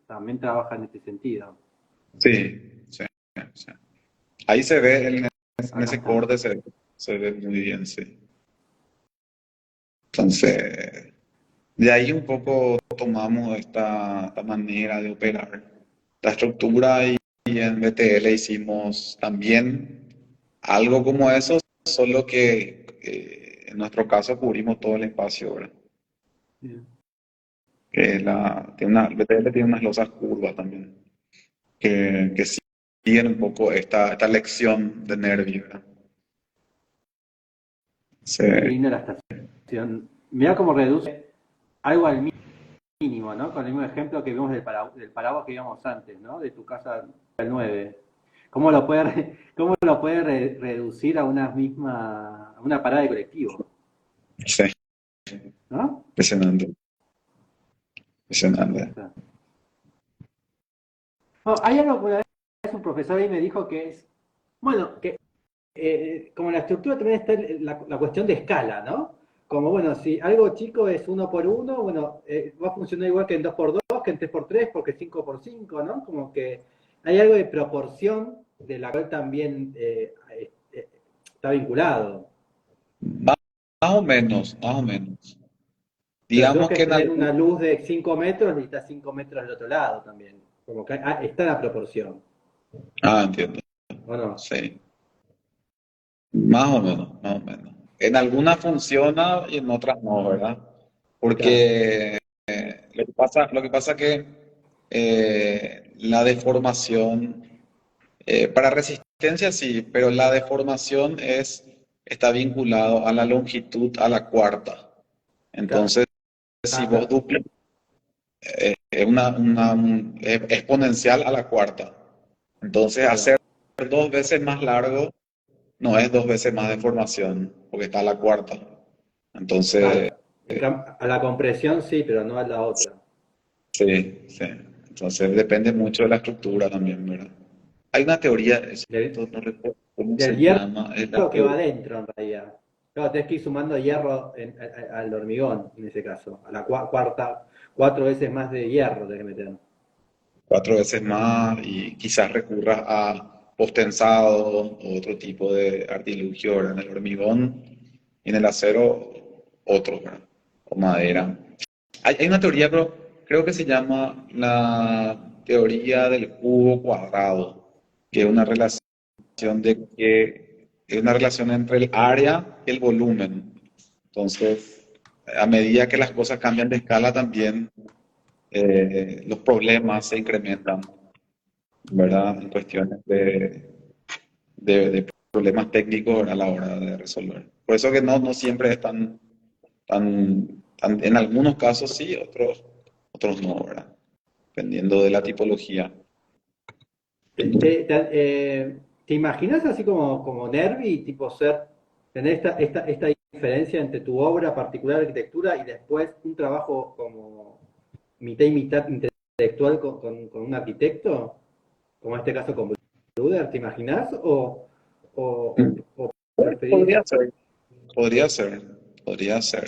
trabaja en este sentido. sí, sí. Ahí se ve, en Acá ese está. corte se ve muy bien, sí. Entonces, de ahí un poco tomamos esta manera de operar. La estructura y en BTL hicimos también algo como eso, solo que en nuestro caso cubrimos todo el espacio, ¿verdad? Bien. BTL tiene unas losas curvas también, que siguen un poco esta lección de Nervi, ¿verdad? Qué Se- linda la estación. Mirá cómo reduce algo al mínimo, ¿no? Con el mismo ejemplo que vimos del paraguas que íbamos antes, ¿no? De tu casa al 9. Cómo lo puede reducir a una parada de colectivo, sí, ¿no? impresionante, Acá impresionante. está. Oh, hay algo que una vez un profesor ahí me dijo que es, bueno, que como la estructura también está la cuestión de escala, ¿no? Como, bueno, si algo chico es uno por uno, bueno, va a funcionar igual que en dos por dos, que en tres por tres, porque cinco por cinco, ¿no? Como que hay algo de proporción de la cual también está vinculado. Más, más o menos. Pero si vos Digamos que querés en tener algún... una luz de 5 metros, necesitas 5 metros del otro lado también. Como que está la proporción, Ah, entiendo, ¿o no? sí. Más o menos, más o menos. En algunas funciona y en otras no, ¿verdad? Claro, porque lo que pasa que la deformación, para resistencia sí, pero la deformación está vinculado a la longitud a la cuarta. claro. Entonces, si Ah, vos claro. duplicas, es exponencial a la cuarta. Entonces, Ahí va. hacer 2 veces más largo no es 2 veces más deformación, porque está a la cuarta. Entonces, Claro. A la compresión sí, pero no a la otra. sí, sí. Entonces, depende mucho de la estructura también, ¿verdad? Hay una teoría, Del, no recuerdo cómo se del hierro llama, es la que va teoría. adentro, en realidad. Claro, tenés que ir sumando hierro al hormigón, en ese caso. A la cuarta, 4 veces más de hierro tenés que meter. 4 veces más y quizás recurras a postensado o otro tipo de artilugio, ¿verdad? En el hormigón y en el acero, otro, ¿verdad? O madera. Hay una teoría, pero creo que se llama la teoría del cubo cuadrado, que es una relación es una relación entre el área y el volumen. Entonces, a medida que las cosas cambian de escala, también los problemas se incrementan, ¿verdad? En cuestiones de problemas técnicos, ¿verdad? A la hora de resolver. Por eso que no siempre es en algunos casos sí, otros no, ¿verdad? Dependiendo de la tipología. ¿Te imaginas así como Nervi, tipo tener esta diferencia entre tu obra particular de arquitectura y después un trabajo como mitad y mitad intelectual con un arquitecto? Como en este caso con Bruder, ¿te imaginas? ¿O preferís? Podría ser, podría ser, podría ser.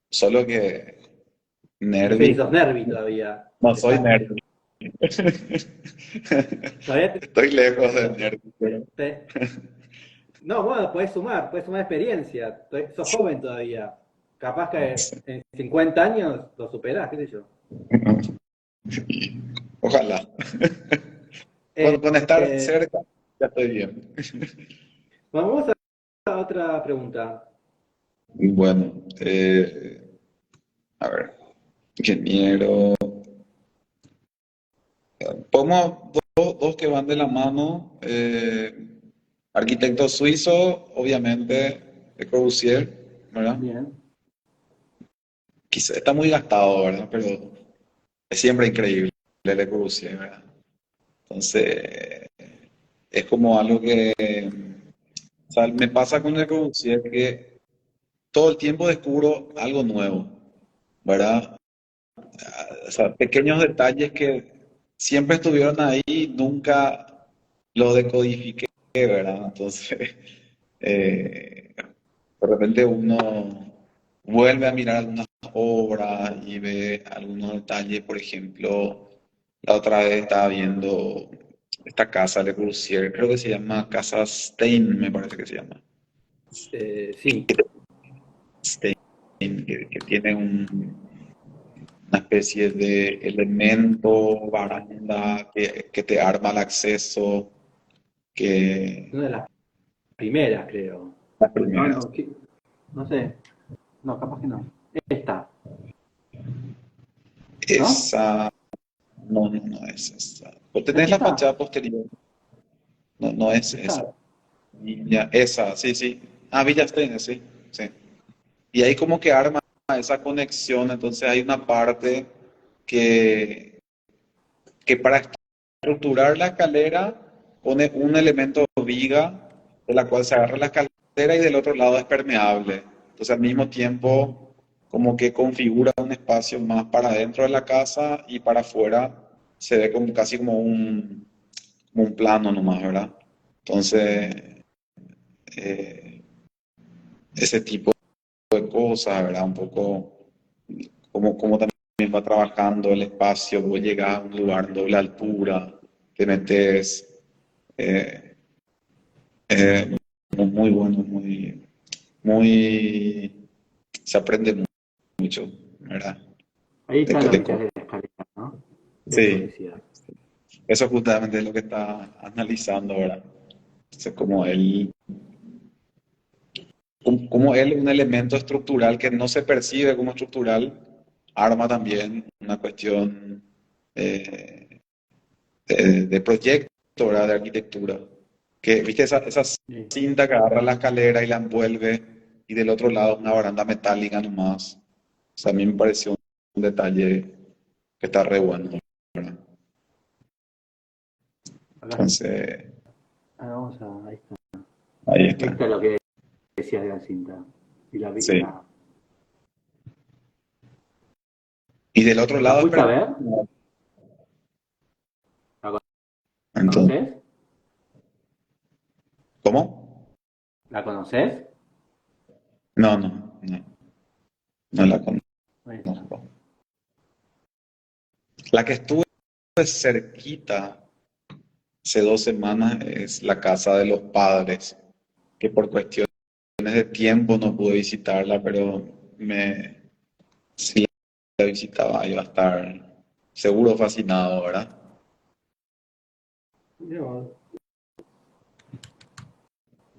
Solo que No sé si Nervi, sos Nervi todavía. no Te soy falta. Nervi. Todavía Estoy lejos de te- Nervi, pero te- No, bueno, puedes sumar experiencia. Sos joven todavía. Capaz que en 50 años lo superás, qué sé yo. ojalá. Eh, Con estar eh, cerca, ya estoy bien. Vamos a otra pregunta. Bueno, a ver, ingeniero. Pongo dos que van de la mano. Arquitecto suizo, obviamente, Le Corbusier, ¿verdad? Bien. Quizá está muy gastado, ¿verdad? Pero es siempre increíble Le Corbusier, ¿verdad? Entonces, es como algo que, o sea, me pasa con Le Corbusier que todo el tiempo descubro algo nuevo, ¿verdad? O sea, pequeños detalles que siempre estuvieron ahí, nunca los decodifiqué, ¿verdad? Entonces, de repente uno vuelve a mirar algunas obras y ve algunos detalles, por ejemplo, la otra vez estaba viendo esta casa Le Corbusier, creo que se llama Casa Stein, me parece que se llama. Sí, Stein, que tiene una especie de elemento, baranda, que te arma el acceso, que una de las primeras, creo. las No, primeras. no, no sé. No, capaz que no. Esta, ¿no? Esa, no es esa. Pues ¿No es tenés la esta? fachada posterior, no es esa. Esta. Esa, sí, sí. Ah, Villa Steiner, sí, sí. Y ahí como que arma esa conexión, entonces hay una parte que, que para estructurar la escalera pone un elemento viga de la cual se agarra la escalera y del otro lado es permeable. Entonces al mismo tiempo como que configura un espacio más para dentro de la casa y para afuera se ve como casi como un plano nomás, ¿verdad? Entonces eh, ese tipo de cosas, ¿verdad? Un poco como también va trabajando el espacio, vos llegas a un lugar doble altura, te metes, eh, eh, muy bueno, muy, se aprende mucho, ¿verdad? Ahí De, están los de detalles cómo- de la escalera, ¿no? Eso sí, decía. eso justamente es lo que está analizando, ¿verdad? Entonces, como él un elemento estructural que no se percibe como estructural, arma también una cuestión de proyecto, ¿verdad? De arquitectura. Que, ¿viste esa Sí. cinta que agarra la escalera y la envuelve y del otro lado una baranda metálica nomás? O sea, a mí me pareció un detalle que está re bueno, ¿verdad? Acá, Entonces, vamos a. Ahí está. ahí está. Esto es lo que decías de la cinta. Y Sí. Y del otro ¿La lado es fuiste a perfecto. ver? ¿La Entonces, conoces? ¿cómo? ¿La conoces? No, no, no, no la Ahí está. conozco. La que estuve cerquita hace 2 semanas es la casa de los padres, que por cuestiones de tiempo no pude visitarla, pero si la visitaba iba a estar seguro fascinado, ¿verdad? Yo,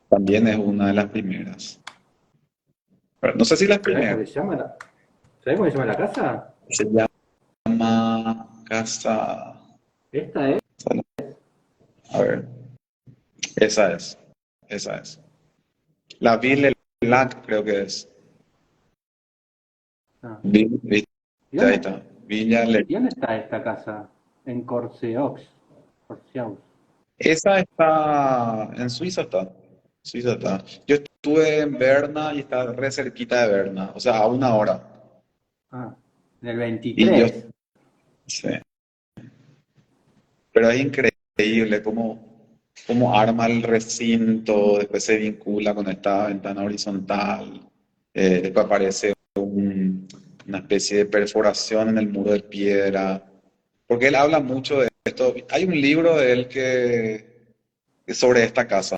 También es una de las primeras. Pero no sé si las ¿sabés cómo primeras. se llama ¿Sabés cómo se llama la casa? Se llama Casa. Esta es. A ver, esa es. Esa es. La Ville Lac creo que es. Ah. Viste, ¿Y ahí dónde, está. Villa Le. y dónde está esta casa? En Corseaux. Corseaux. Esa está en Suiza está. Suiza está. Yo estuve en Berna y está re cerquita de Berna, o sea, a 1 hora. Ah, del Y yo 23. sí. Pero es increíble cómo arma el recinto, después se vincula con esta ventana horizontal, después aparece una especie de perforación en el muro de piedra, porque él habla mucho de esto. Hay un libro de él que es sobre esta casa,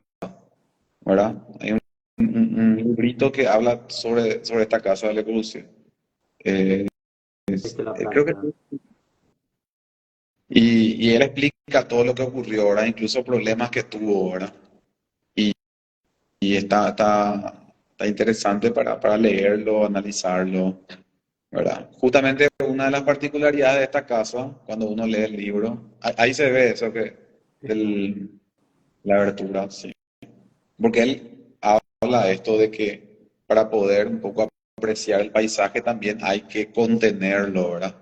¿verdad? Hay un librito que habla sobre esta casa de Le Corbusier. Eh, Esta es la creo que planta. y él explica todo lo que ocurrió, ¿verdad? Incluso problemas que tuvo, ¿verdad? Y está interesante para leerlo, analizarlo, ¿verdad? Justamente una de las particularidades de esta casa, cuando uno lee el libro, ahí se ve eso Esta. la abertura, sí. Porque él habla de esto de que para poder un poco apreciar el paisaje también hay que contenerlo, ¿verdad?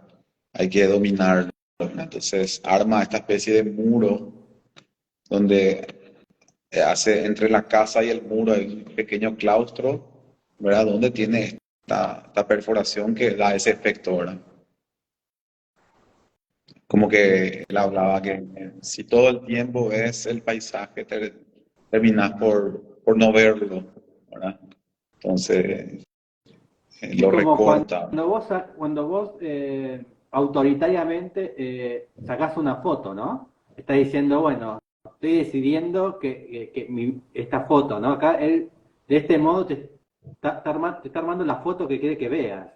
Hay que dominarlo, ¿verdad? Entonces arma esta especie de muro donde hace entre la casa y el muro hay un pequeño claustro, ¿verdad? Donde tiene esta perforación que da ese efecto, ¿verdad? Como que él hablaba que si todo el tiempo ves el paisaje, terminas por no verlo, ¿verdad? Entonces, Es lo como recorta. cuando vos autoritariamente sacás una foto, ¿no? Está diciendo, bueno, estoy decidiendo que esta foto, ¿no? Acá él, de este modo, te está armando la foto que quiere que veas,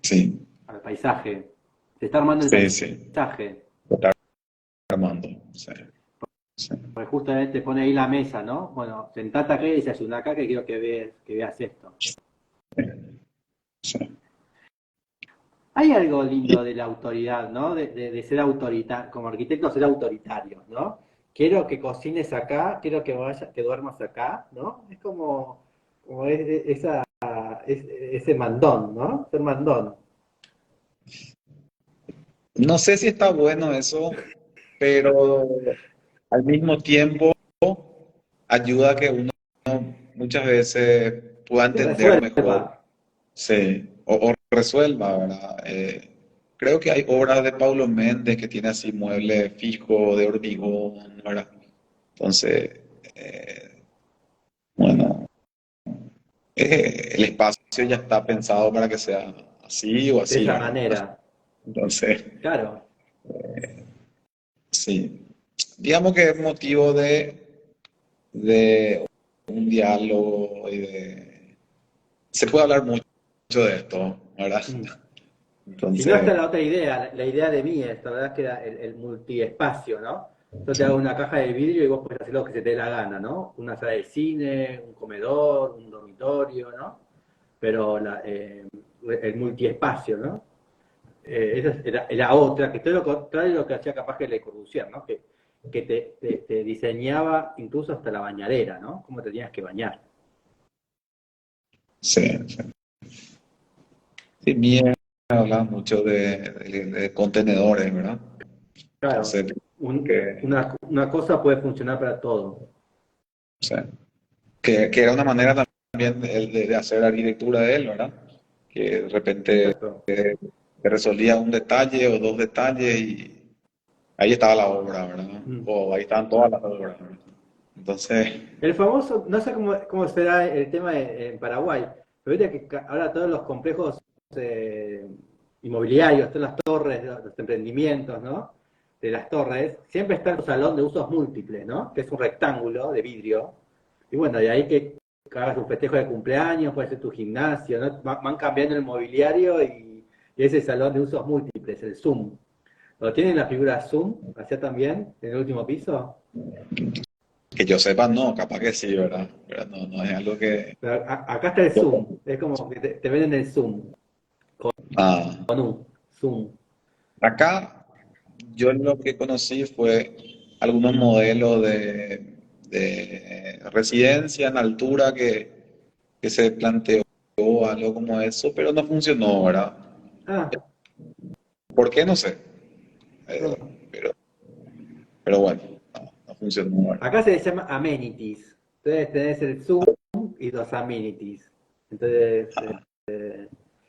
Sí, al paisaje. Te está armando el sí, sí, paisaje. lo está armando. Sí, sí, Porque justamente te pone ahí la mesa, ¿no? Bueno, sentate acá y desayuná acá que quiero que veas esto. sí. Hay algo Y lindo de la autoridad, ¿no? De ser autoritario, como arquitecto ser autoritario, ¿no? Quiero que cocines acá, quiero que vayas, que duermas acá, ¿no? Es como ese mandón, ¿no? Ser mandón. no sé si está bueno eso, pero al mismo tiempo ayuda a que uno muchas veces pueda Que entender mejor, resuelva. sí, o resuelva, ¿verdad? Creo que hay obras de Paulo Méndez que tiene así mueble fijo de hormigón, ¿verdad? Entonces, eh, bueno, el espacio ya está pensado para que sea así o De así, esa ¿verdad? manera. Entonces, Claro. sí, digamos que es motivo de un diálogo y de... Se puede hablar mucho de esto, ¿verdad? Mm. Si no está Entonces, la otra idea, la idea de mí es, la verdad, que era el multiespacio, ¿no? Yo te hago una caja de vidrio y vos podés hacer lo que se te dé la gana, ¿no? Una sala de cine, un comedor, un dormitorio, ¿no? Pero el multiespacio, ¿no? Esa era otra, que todo lo contrario de lo que hacía capaz que Le Corbusier, ¿no? Que te diseñaba incluso hasta la bañadera, ¿no? Cómo te tenías que bañar. Sí, sí. Sí, Mía habla mucho de contenedores, ¿verdad? Claro, Entonces, que, una cosa puede funcionar para todo. o sea, que era una manera también de hacer arquitectura de él, ¿verdad? Que de repente Exacto. te resolvía un detalle o dos detalles y ahí estaba la obra, ¿verdad? Mm. O ahí estaban todas las obras, ¿verdad? Entonces, El famoso, no sé cómo será el tema en Paraguay, pero viste que ahora todos los complejos eh, inmobiliarios, todas las torres, los emprendimientos, ¿no? De las torres, siempre está un salón de usos múltiples, ¿no? Que es un rectángulo de vidrio. Y bueno, de ahí que hagas un festejo de cumpleaños, puede ser tu gimnasio, ¿no? Van cambiando el mobiliario y ese salón de usos múltiples, el Zoom. ¿Lo tienen la figura Zoom, hacia también, en el último piso? que yo sepa, no, capaz que sí, ¿verdad? Pero no, no es algo que... Pero acá está el Zoom, es como que te venden el Zoom, Ah, con un Zoom. acá yo lo que conocí fue algunos modelos de residencia en altura que se planteó algo como eso, pero no funcionó, ¿verdad? Ah, ¿Por qué? No sé. no. Pero, pero bueno, no, no funcionó, ¿verdad? Acá se les llama amenities. Entonces tenés el Zoom y los amenities. Entonces,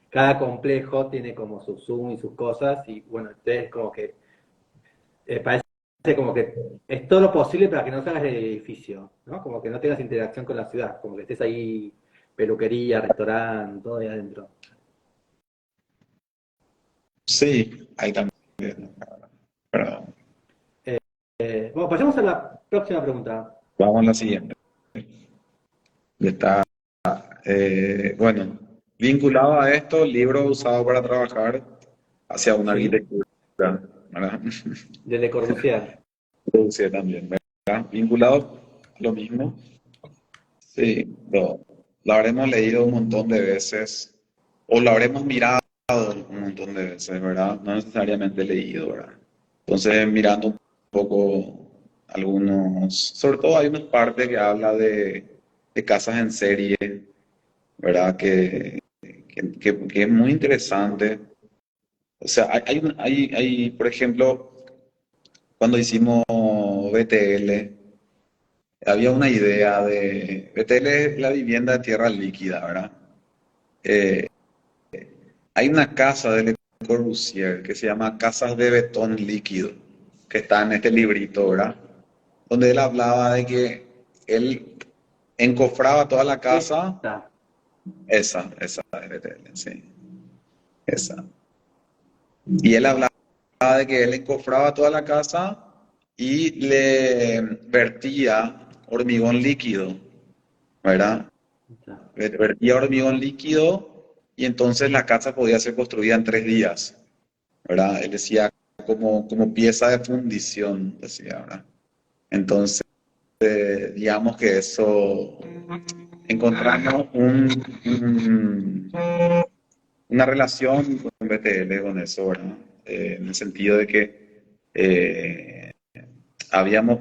cada complejo tiene como su Zoom y sus cosas, y bueno, entonces como que parece como que es todo lo posible para que no salgas del edificio, ¿no? Como que no tengas interacción con la ciudad, como que estés ahí, peluquería, restaurante, todo ahí adentro. Sí, ahí también. Pero Bueno, pasemos a la próxima pregunta. vamos a la siguiente. Está, bueno, vinculado a esto, libro usado para trabajar hacia una Sí, arquitectura, ¿verdad? de Le Corbusier. Producir también, ¿verdad? Vinculado a lo mismo. Sí, lo habremos leído un montón de veces, o lo habremos mirado un montón de veces, ¿verdad? No necesariamente leído, ¿verdad? Entonces, mirando un poco algunos, sobre todo hay una parte que habla de casas en serie, ¿verdad? Que es muy interesante. O sea, por ejemplo, cuando hicimos BTL, había una idea de, BTL es la vivienda de tierra líquida, ¿verdad? Eh, hay una casa de Le Corbusier que se llama Casas de Betón Líquido, que está en este librito, ¿verdad? Donde él hablaba de que él encofraba toda la casa, Esta. esa de BTL, sí, esa. Y él hablaba de que él encofraba toda la casa y le vertía hormigón líquido, ¿verdad? Esta. Vertía hormigón líquido y entonces la casa podía ser construida en 3 días, ¿verdad? Él decía como pieza de fundición, decía, ¿verdad? Entonces, digamos que eso, encontramos una relación con BTL con eso, ¿verdad? En el sentido de que habíamos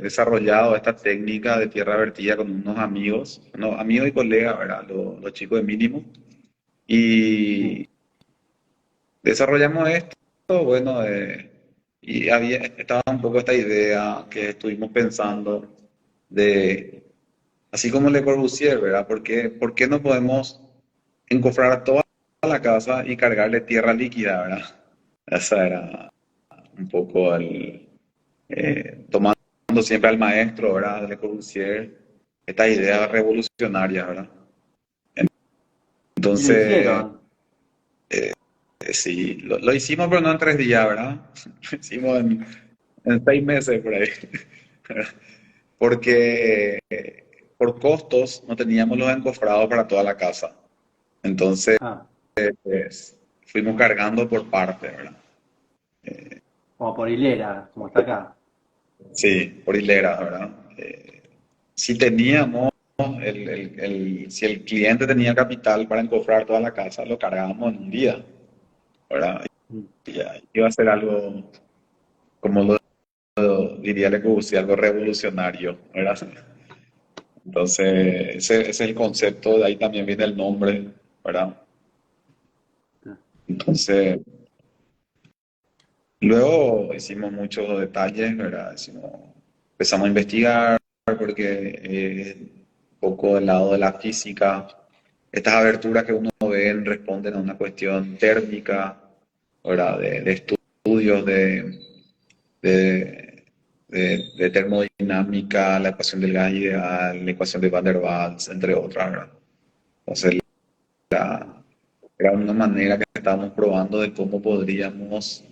desarrollado esta técnica de tierra vertida con unos amigos y colegas, ¿verdad? Los chicos de mínimo. Mm. Y desarrollamos esto, bueno, y estaba un poco esta idea que estuvimos pensando de, así como Le Corbusier, ¿verdad? ¿Por qué no podemos encofrar toda la casa y cargarle tierra líquida, ¿verdad? Esa era un poco tomando siempre al maestro, ¿verdad? Le Corbusier, esta idea revolucionaria, ¿verdad? Y lo Entonces, hicieron. sí, lo hicimos, pero no en 3 días, ¿verdad? Lo hicimos en 6 meses por ahí. Porque por costos no teníamos los encofrados para toda la casa. Entonces, Ah, pues, fuimos cargando por parte, ¿verdad? como por hilera, como está acá. Sí, por hileras, ¿verdad? Sí teníamos si el cliente tenía capital para encofrar toda la casa, lo cargábamos en un día, ¿verdad? Mm. Y ya iba a ser algo, como lo diría Le Corbusier, algo revolucionario, ¿verdad? Entonces, ese es el concepto, de ahí también viene el nombre, ¿verdad? Ah, Entonces, luego hicimos muchos detalles, ¿verdad? Empezamos a investigar porque un poco del lado de la física, estas aberturas que uno ve responden a una cuestión térmica, ¿verdad? De estudios de, de termodinámica, la ecuación del gas ideal, la ecuación de Van der Waals, entre otras, ¿verdad? Entonces, era una manera que estábamos probando de cómo podríamos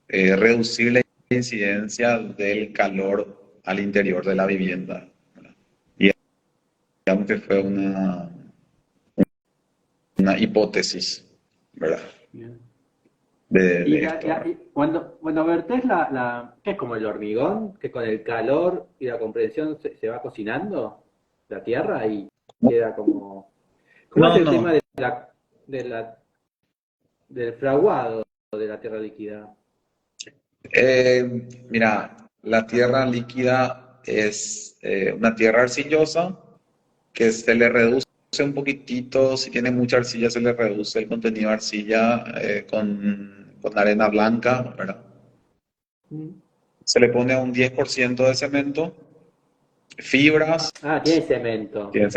reducir la incidencia del calor al interior de la vivienda, ¿verdad? Y digamos que fue una hipótesis, ¿verdad? bien. De Y, esto, ¿verdad? y cuando vertés ¿qué es como el hormigón? Que con el calor y la compresión se va cocinando la tierra y queda como... ¿Cómo es No, el tema no. de la, del fraguado de la tierra líquida? Mira, la tierra líquida es una tierra arcillosa que se le reduce un poquitito, si tiene mucha arcilla se le reduce el contenido de arcilla con arena blanca, ¿verdad? Mm. Se le pone a un 10% de cemento, fibras, Ah, tiene cemento. tiene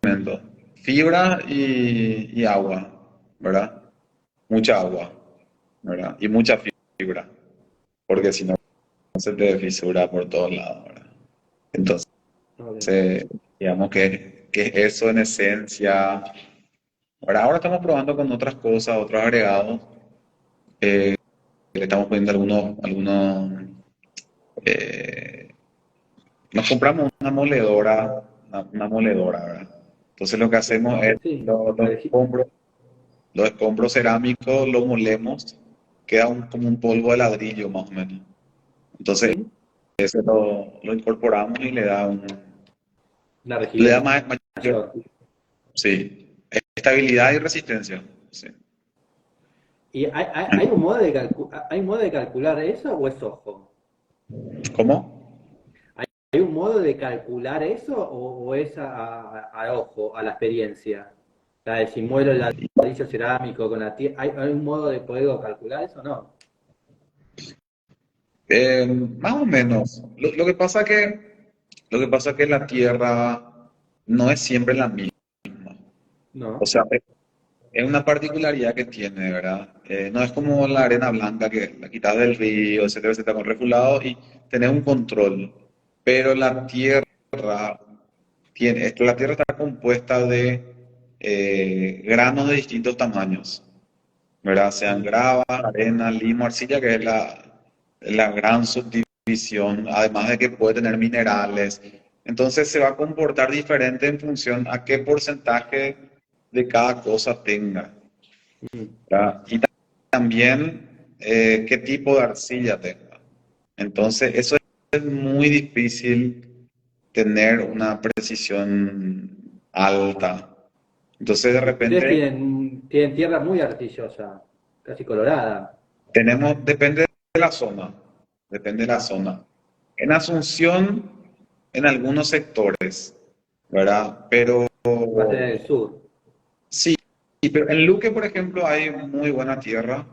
cemento, fibra y agua, ¿verdad? Mucha agua, ¿verdad? Y mucha fibra, porque si no se te fisura por todos lados, ¿verdad? Entonces, Ok. digamos que eso en esencia. Ahora estamos probando con otras cosas, otros agregados. Le estamos poniendo eh, nos compramos una moledora, ¿verdad? Entonces lo que hacemos es Sí, los escombros cerámicos, los molemos, queda como un polvo de ladrillo más o menos. Entonces mm, ese lo incorporamos y una le da rigidez mayor, mayor. sí, estabilidad y resistencia. Sí. ¿Y hay un modo de hay un modo de calcular eso o es ojo? ¿Cómo? ¿Hay un modo de calcular eso o es a ojo, a la experiencia? La de si muelo el ladrillo cerámico con la tierra. ¿Hay un modo de poder calcular eso o no? Más o menos. Lo que pasa que la Tierra no es siempre la misma. O No. sea, es una particularidad que tiene, ¿verdad? No es como la arena blanca que la quitas del río, etcétera, etcétera, con refulado y tenés un control. Pero la Tierra está compuesta de granos de distintos tamaños, ¿verdad? Sean Mm. grava, arena, limo, arcilla, que es la gran subdivisión, además de que puede tener minerales. Entonces se va a comportar diferente en función a qué porcentaje de cada cosa tenga, Mm. ¿verdad? Y también qué tipo de arcilla tenga. Entonces eso es muy difícil tener una precisión alta. Entonces de Ustedes repente tienen tierra muy arcillosa, casi colorada. depende de la zona, depende de la zona. En Asunción, en algunos sectores, ¿verdad? Pero Más en el sur. sí, pero en Luque, por ejemplo, hay muy buena tierra.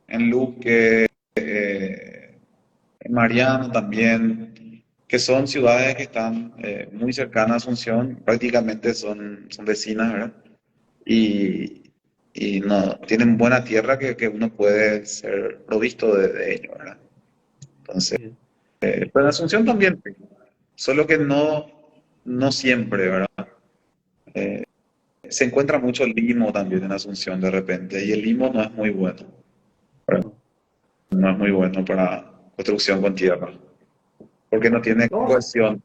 En Luque, en Mariano también, que son ciudades que están muy cercanas a Asunción, prácticamente son vecinas, ¿verdad? Y, y no, tienen buena tierra que uno puede ser provisto de ello, ¿verdad? Entonces, Bien. pero en Asunción también, solo que no siempre, ¿verdad? Se encuentra mucho limo también en Asunción de repente, y el limo no es muy bueno, ¿verdad? No. No es muy bueno para construcción con tierra, porque no tiene Vamos. cohesión.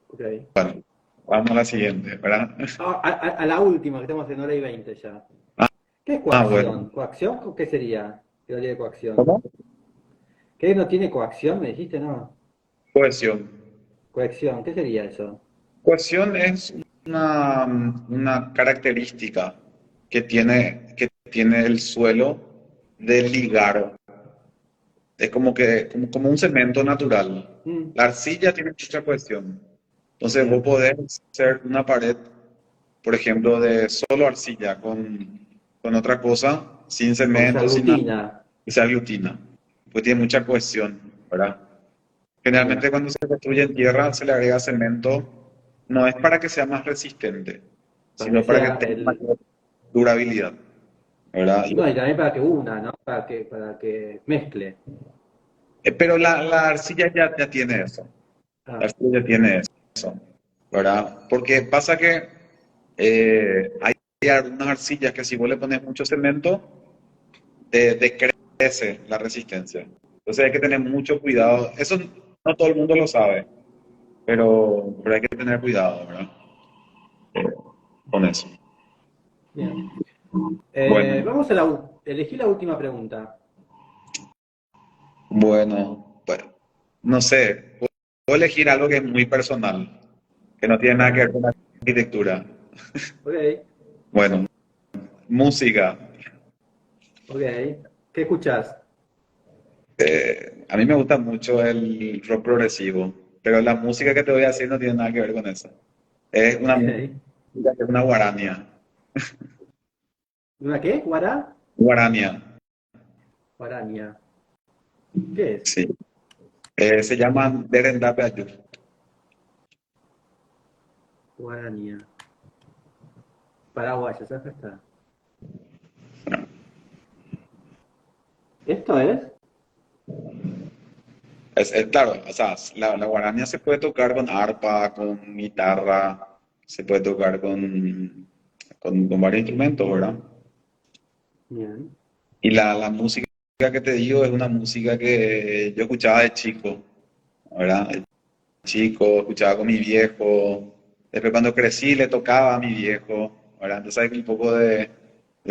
Ok. Bueno, vamos a la siguiente, ¿verdad? A la última, que estamos en hora y 20 ya. ¿Qué es Bueno. coacción? ¿Coacción? ¿Qué sería? Teoría de coacción. ¿Cómo? ¿Qué no tiene coacción? ¿Me dijiste? No. Cohesión. Coacción, ¿qué sería eso? Cohesión es una característica que tiene el suelo de ligar. Es como un cemento natural. Mm, La arcilla tiene mucha cohesión. Entonces vos bien. podés hacer una pared, por ejemplo, de solo arcilla con otra cosa, sin Porque se cemento, sin nada, aglutina. y se aglutina. Pues tiene mucha cohesión, ¿verdad? Bien. Generalmente cuando se construye en tierra se le agrega cemento, no es para que sea más resistente, Para que sino para que sea tenga el. mayor durabilidad, ¿verdad? No, y también para que una, ¿no? Para que mezcle. Pero la arcilla ya tiene eso, la Ah, arcilla ya tiene eso, ¿verdad? Porque pasa que hay algunas arcillas que si vos le pones mucho cemento, decrece la resistencia. Entonces hay que tener mucho cuidado. Eso no todo el mundo lo sabe, pero hay que tener cuidado, ¿verdad? Con eso. bien. Bueno, Vamos a elegí la última pregunta. bueno, pues, no sé, puedo elegir algo que es muy personal, que no tiene nada que ver Bueno, con la arquitectura. ok, Bueno, música. ok. ¿Qué escuchás? A mí me gusta mucho el rock progresivo, pero la música que te voy a decir no tiene nada que ver con eso. Es una Ok. música que es una guarania. ¿Una qué? ¿Guará? Guarania, Guaraña. ¿Qué es? sí. Se llaman Derendape Ayur. Guaraña. Paraguaya, ¿sabes? Está. ¿Esto es? Claro, o sea, la guarania se puede tocar con arpa, con guitarra, se puede tocar con varios instrumentos, ¿verdad? Bien. Y la música que te digo es una música que yo escuchaba de chico, ¿verdad? De chico, escuchaba con mi viejo. Después cuando crecí le tocaba a mi viejo, ¿verdad? Entonces hay un poco de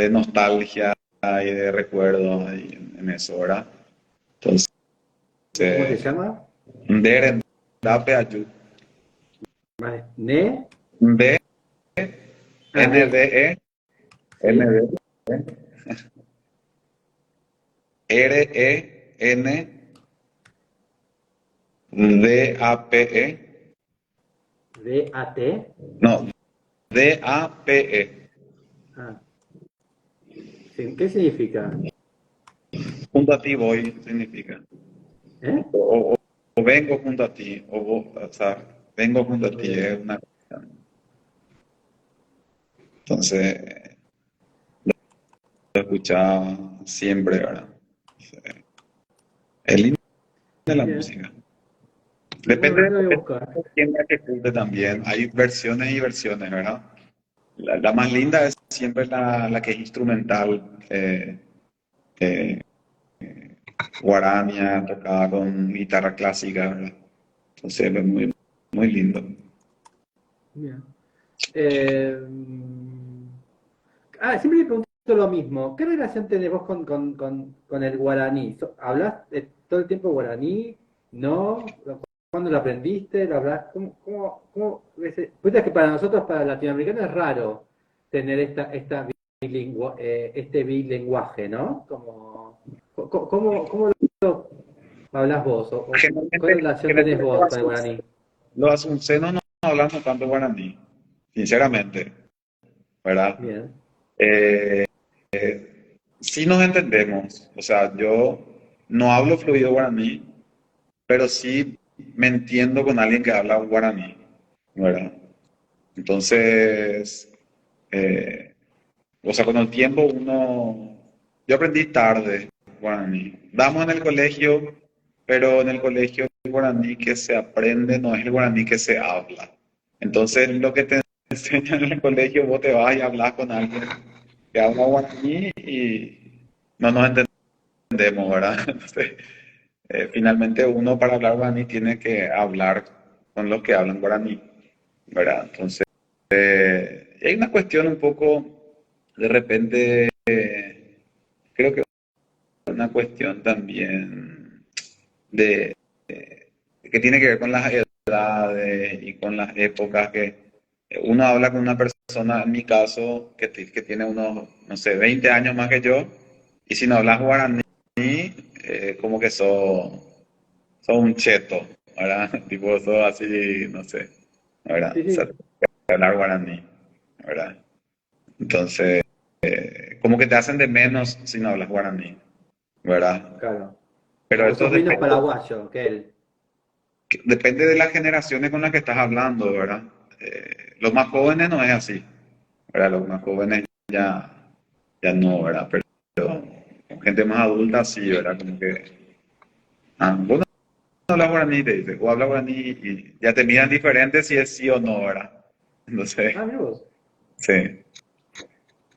nostalgia y de recuerdo ahí en eso, ¿verdad? Entonces, ¿Cómo se llama? Deren Dape Ayú. ¿Ne? D Ah, N D ne. E N ¿Sí? D R E N D A P E. D-A-T. No, D A P E. Ah, sí. ¿Qué significa? Junto a ti voy significa. ¿Eh? O vengo junto a ti, o sea, vengo junto a ti, es Ok. una. Entonces, lo escuchaba siempre, ¿verdad? Sí. Es linda la Bien. música. Bueno, Depende, ahora lo voy a depende buscar. de quién la ejecute también. Hay versiones y versiones, ¿verdad? La más linda es siempre la que es instrumental, eh, guarania, tocada con guitarra clásica, ¿verdad? Entonces es muy, muy lindo. Bien. Eh, siempre me pregunto lo mismo. ¿Qué relación tenés vos con el guaraní? ¿Hablas todo el tiempo guaraní? ¿No? ¿Cuándo lo aprendiste? ¿Lo hablas? Pues es que para nosotros, para latinoamericanos, es raro tener este bilenguaje, ¿no? ¿Cómo lo hablas vos? ¿O qué Generalmente, relación tenés generalmente vos con el guaraní? los asuncenos no hablamos tanto guaraní, sinceramente, ¿verdad? Bien. Eh, sí nos entendemos, o sea, yo no hablo fluido guaraní, pero sí me entiendo con alguien que habla guaraní, ¿verdad? Entonces, eh, o sea, con el tiempo yo aprendí tarde guaraní. Damos en el colegio, pero en el colegio el guaraní que se aprende no es el guaraní que se habla. Entonces, lo que te enseñan en el colegio, vos te vas y hablas con alguien que habla guaraní y no nos entendemos, ¿verdad? Entonces, finalmente uno para hablar guaraní tiene que hablar con los que hablan guaraní, ¿verdad? Entonces, hay una cuestión un poco, de repente, creo que una cuestión también de que tiene que ver con las edades y con las épocas que uno habla con una persona, en mi caso, que tiene unos, no sé, 20 años más que yo, y si no hablas guaraní, como que sos un cheto, ¿verdad? Tipo, sos así, no sé, ¿verdad? Sí, O sea, sí, hablar guaraní, ¿verdad? Entonces, como que te hacen de menos si no hablas guaraní, ¿verdad? claro. Pero Como eso sos menos depende, paraguayo que él. depende de las generaciones con las que estás hablando, ¿verdad? Los más jóvenes no es así, ¿verdad? Los más jóvenes ya no, ¿verdad? Pero con gente más adulta sí, ¿verdad? Como que, vos no hablas guaraní, te dice, o hablas guaraní y ya te miran diferente si es sí o no, ¿verdad? Entonces, Ah, mira vos. sí,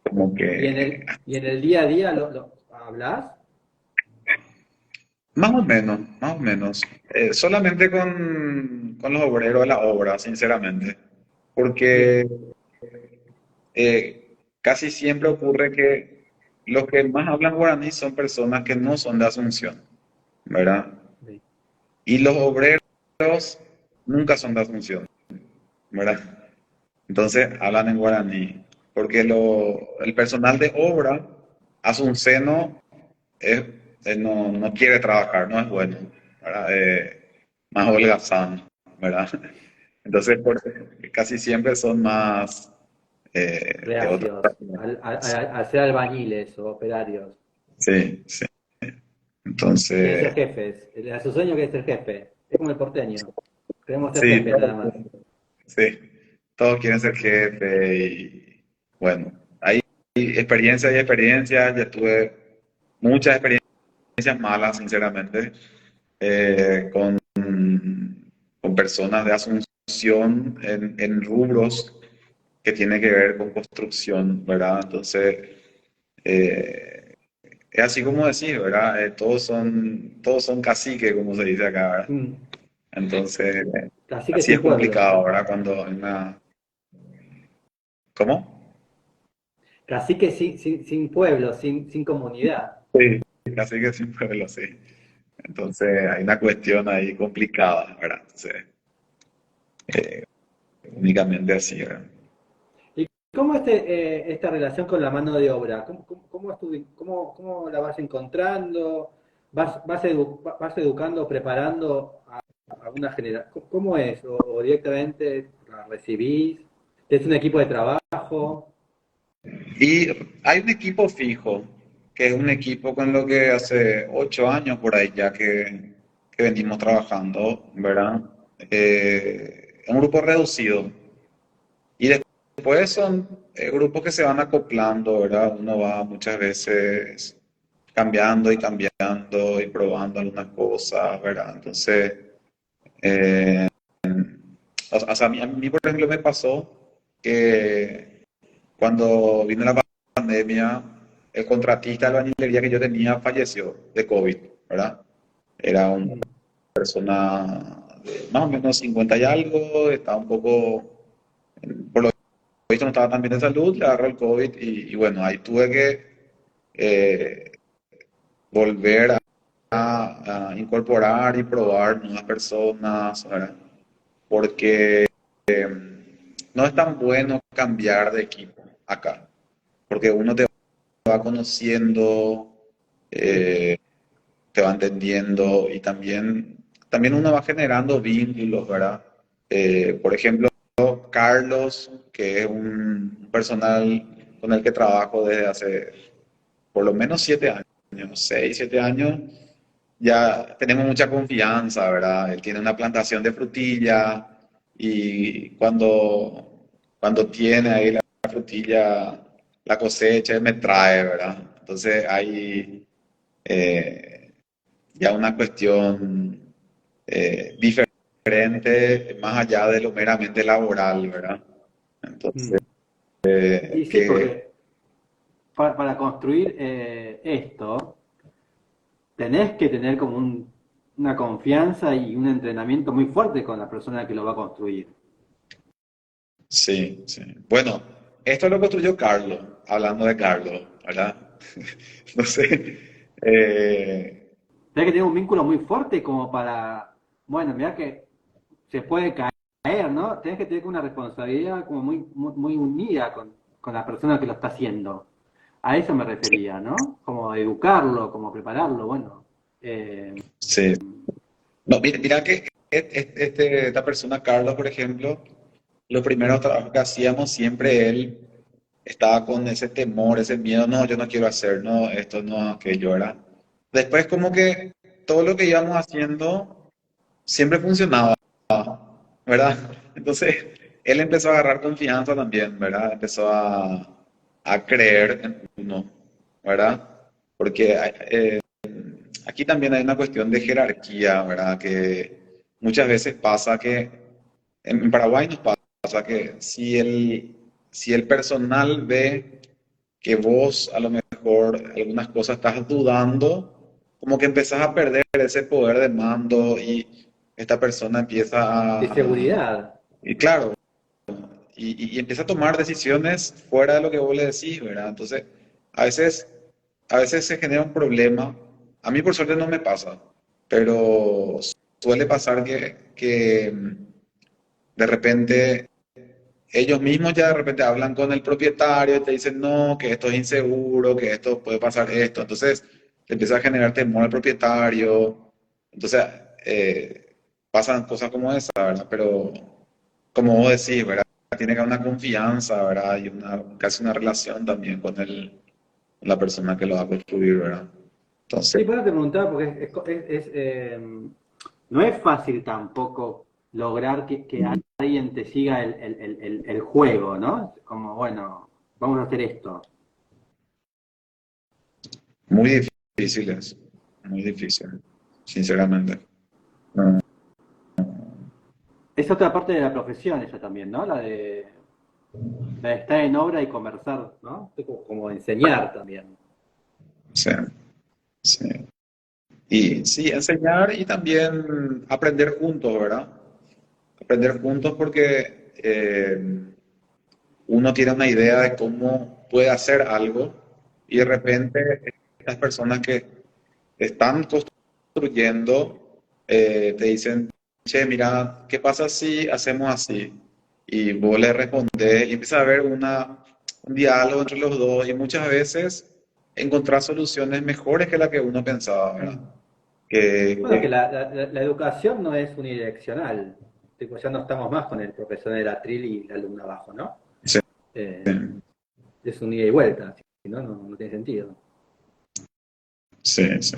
como que Y en el día a día lo hablas? más o menos. Solamente con los obreros de la obra, sinceramente. Porque Sí, casi siempre ocurre que los que más hablan guaraní son personas que no son de Asunción, ¿verdad? sí. Y los obreros nunca son de Asunción, ¿verdad? Entonces hablan en guaraní. Porque el personal de obra asunceno es- no quiere trabajar, no es bueno, ¿verdad? Más holgazán, ¿verdad? Entonces, casi siempre son más de otra. Reacios. A ser albañiles o operarios. Sí, sí. Quieren ser Entonces, jefes. A su sueño quiere ser jefe. Es como el porteño. Queremos ser sí, jefes nada más. sí. Todos quieren ser jefe y bueno, hay experiencia y experiencia. Ya tuve muchas experiencias malas, sinceramente, con personas de Asunción en rubros que tienen que ver con construcción, ¿verdad? Entonces, eh, es así como decir, ¿verdad? Todos son caciques, como se dice acá, ¿verdad? Mm. Entonces, Así que así es sin pueblo. complicado, ¿verdad? Cuando en una... ¿Cómo? Cacique sin pueblo, sin comunidad. Sí, cacique sin pueblo, sí. Entonces, hay una cuestión ahí complicada, ¿verdad? Entonces, únicamente así, ¿verdad? ¿Y cómo esta relación con la mano de obra? ¿Cómo la vas encontrando? ¿Vas educando, preparando a una generación? ¿Cómo es? ¿O directamente la recibís? ¿Es un equipo de trabajo? Y hay un equipo fijo, que es un equipo con lo que hace 8 años por ahí ya que venimos trabajando, ¿verdad? Es un grupo reducido. Y después son grupos que se van acoplando, ¿verdad? Uno va muchas veces cambiando y cambiando y probando algunas cosas, ¿verdad? Entonces, eh, o sea, a mí, por ejemplo, me pasó que cuando vino la pandemia, el contratista de albañilería que yo tenía falleció de COVID, ¿verdad? Era una Mm. persona de más o menos 50 y algo, estaba un poco, por lo visto no estaba tan bien de salud, le agarró el COVID y bueno, ahí tuve que eh, volver a incorporar y probar nuevas personas, ¿verdad? Porque no es tan bueno cambiar de equipo acá, porque uno te va conociendo, eh, te va entendiendo y también uno va generando vínculos, ¿verdad? Por ejemplo, Carlos, que es un personal con el que trabajo desde hace por lo menos 7 años, 6, 7 años, ya tenemos mucha confianza, ¿verdad? Él tiene una plantación de frutilla y cuando tiene ahí la frutilla, la cosecha, él me trae, ¿verdad? Entonces hay eh, ya una cuestión diferente, más allá de lo meramente laboral, ¿verdad? Entonces, Mm. Y sí, que porque para construir esto, tenés que tener como una confianza y un entrenamiento muy fuerte con la persona que lo va a construir. sí, sí. Bueno, esto lo construyó Carlos, hablando de Carlos, ¿verdad? No sé. Tenés que tener un vínculo muy fuerte como para, bueno, mira que se puede caer, ¿no? Tenés que tener una responsabilidad como muy unida con la persona que lo está haciendo. A eso me refería, ¿no? Como educarlo, como prepararlo, bueno. Eh, Sí. No, mira que esta persona, Carlos, por ejemplo, los primeros trabajos que hacíamos, siempre él estaba con ese temor, ese miedo, no, yo no quiero hacer, no, esto, no, aquello, ¿verdad? Después como que todo lo que íbamos haciendo siempre funcionaba, ¿verdad? Entonces, él empezó a agarrar confianza también, ¿verdad? Empezó a creer en uno, ¿verdad? Porque aquí también hay una cuestión de jerarquía, ¿verdad? Que muchas veces pasa que en Paraguay nos pasa que si el personal ve que vos a lo mejor algunas cosas estás dudando, como que empezás a perder ese poder de mando y esta persona empieza de seguridad. y claro, y empieza a tomar decisiones fuera de lo que vos le decís, ¿verdad? Entonces, a veces, a veces se genera un problema. A mí por suerte no me pasa, pero suele pasar que de repente ellos mismos ya de repente hablan con el propietario y te dicen, no, que esto es inseguro, que esto puede pasar esto. Entonces, te empieza a generar temor al propietario. Entonces, pasan cosas como esa, ¿verdad? Pero, como vos decís, ¿verdad? Tiene que haber una confianza, ¿verdad? Y casi una relación también con la persona que lo va a construir, ¿verdad? Entonces, Sí, por eso te preguntaba, porque no es fácil tampoco lograr que alguien te siga el juego, ¿no? Como, bueno, vamos a hacer esto. muy muy difícil, sinceramente. No, Es otra parte de la profesión esa también, ¿no? La de estar en obra y conversar, ¿no? Como enseñar también. sí, sí. Y sí, enseñar y también aprender juntos, ¿verdad? Aprender juntos porque uno tiene una idea de cómo puede hacer algo y de repente estas personas que están construyendo te dicen, che, mira, ¿qué pasa si hacemos así? Y vos le respondés y empieza a haber un diálogo entre los dos y muchas veces encontrar soluciones mejores que la que uno pensaba, ¿verdad? Mm. Bueno, que Que, la educación no es unidireccional. Tipo, ya no estamos más con el profesor de atril y el alumno abajo, ¿no? sí, Eh, es un ida y vuelta, si no, no tiene sentido. sí, sí.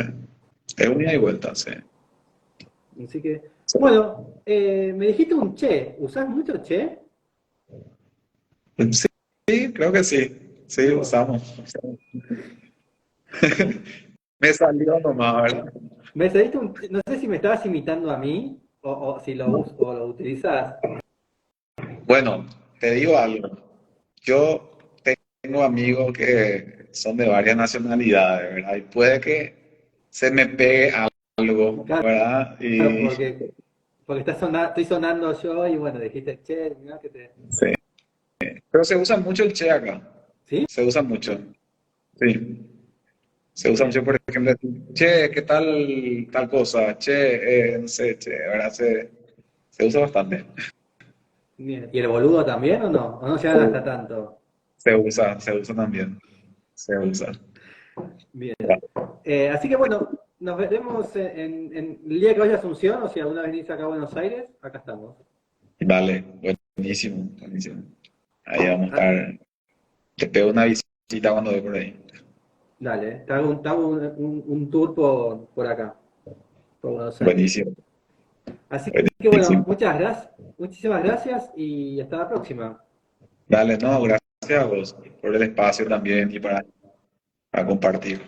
Es un ida y vuelta, sí. Así que, Sí, bueno, me dijiste un che. ¿Usás mucho che? sí, sí, creo que sí. Sí, Oh. usamos. Me salió nomás, ¿verdad? Me saliste no sé si me estabas imitando a mí o si o lo utilizás. Bueno, te digo algo. Yo tengo amigos que son de varias nacionalidades, ¿verdad? Y puede que se me pegue algo, Claro, ¿verdad? porque estoy sonando yo y bueno, dijiste che, mirá que te. Sí. Pero se usa mucho el che acá. ¿Sí? Se usa mucho. Sí. Se usa mucho, Bien, por ejemplo, decir, che, ¿qué tal cosa? Che, no sé, che, ¿verdad? Se usa bastante. bien. ¿Y el boludo también o no? ¿O no llegan hasta tanto? Se usa también. Se usa. Bien. Así que bueno, nos veremos en el día que vaya a Asunción o si alguna vez venís acá a Buenos Aires, acá estamos. Vale, buenísimo, buenísimo. Ahí vamos a Ah, estar. Te pego una visita cuando ve por ahí. dale, te hago un tour por acá, por Buenos Aires. Buenísimo, Así que bueno, buenísimo. muchísimas gracias y hasta la próxima. Dale, no, gracias a vos por el espacio también y para compartir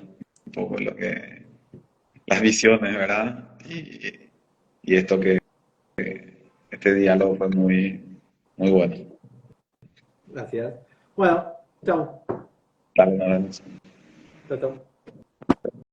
un poco las visiones, ¿verdad? Y esto este diálogo fue muy, muy bueno. Gracias. Bueno, chao. Dale, nos vemos. Chao, chao.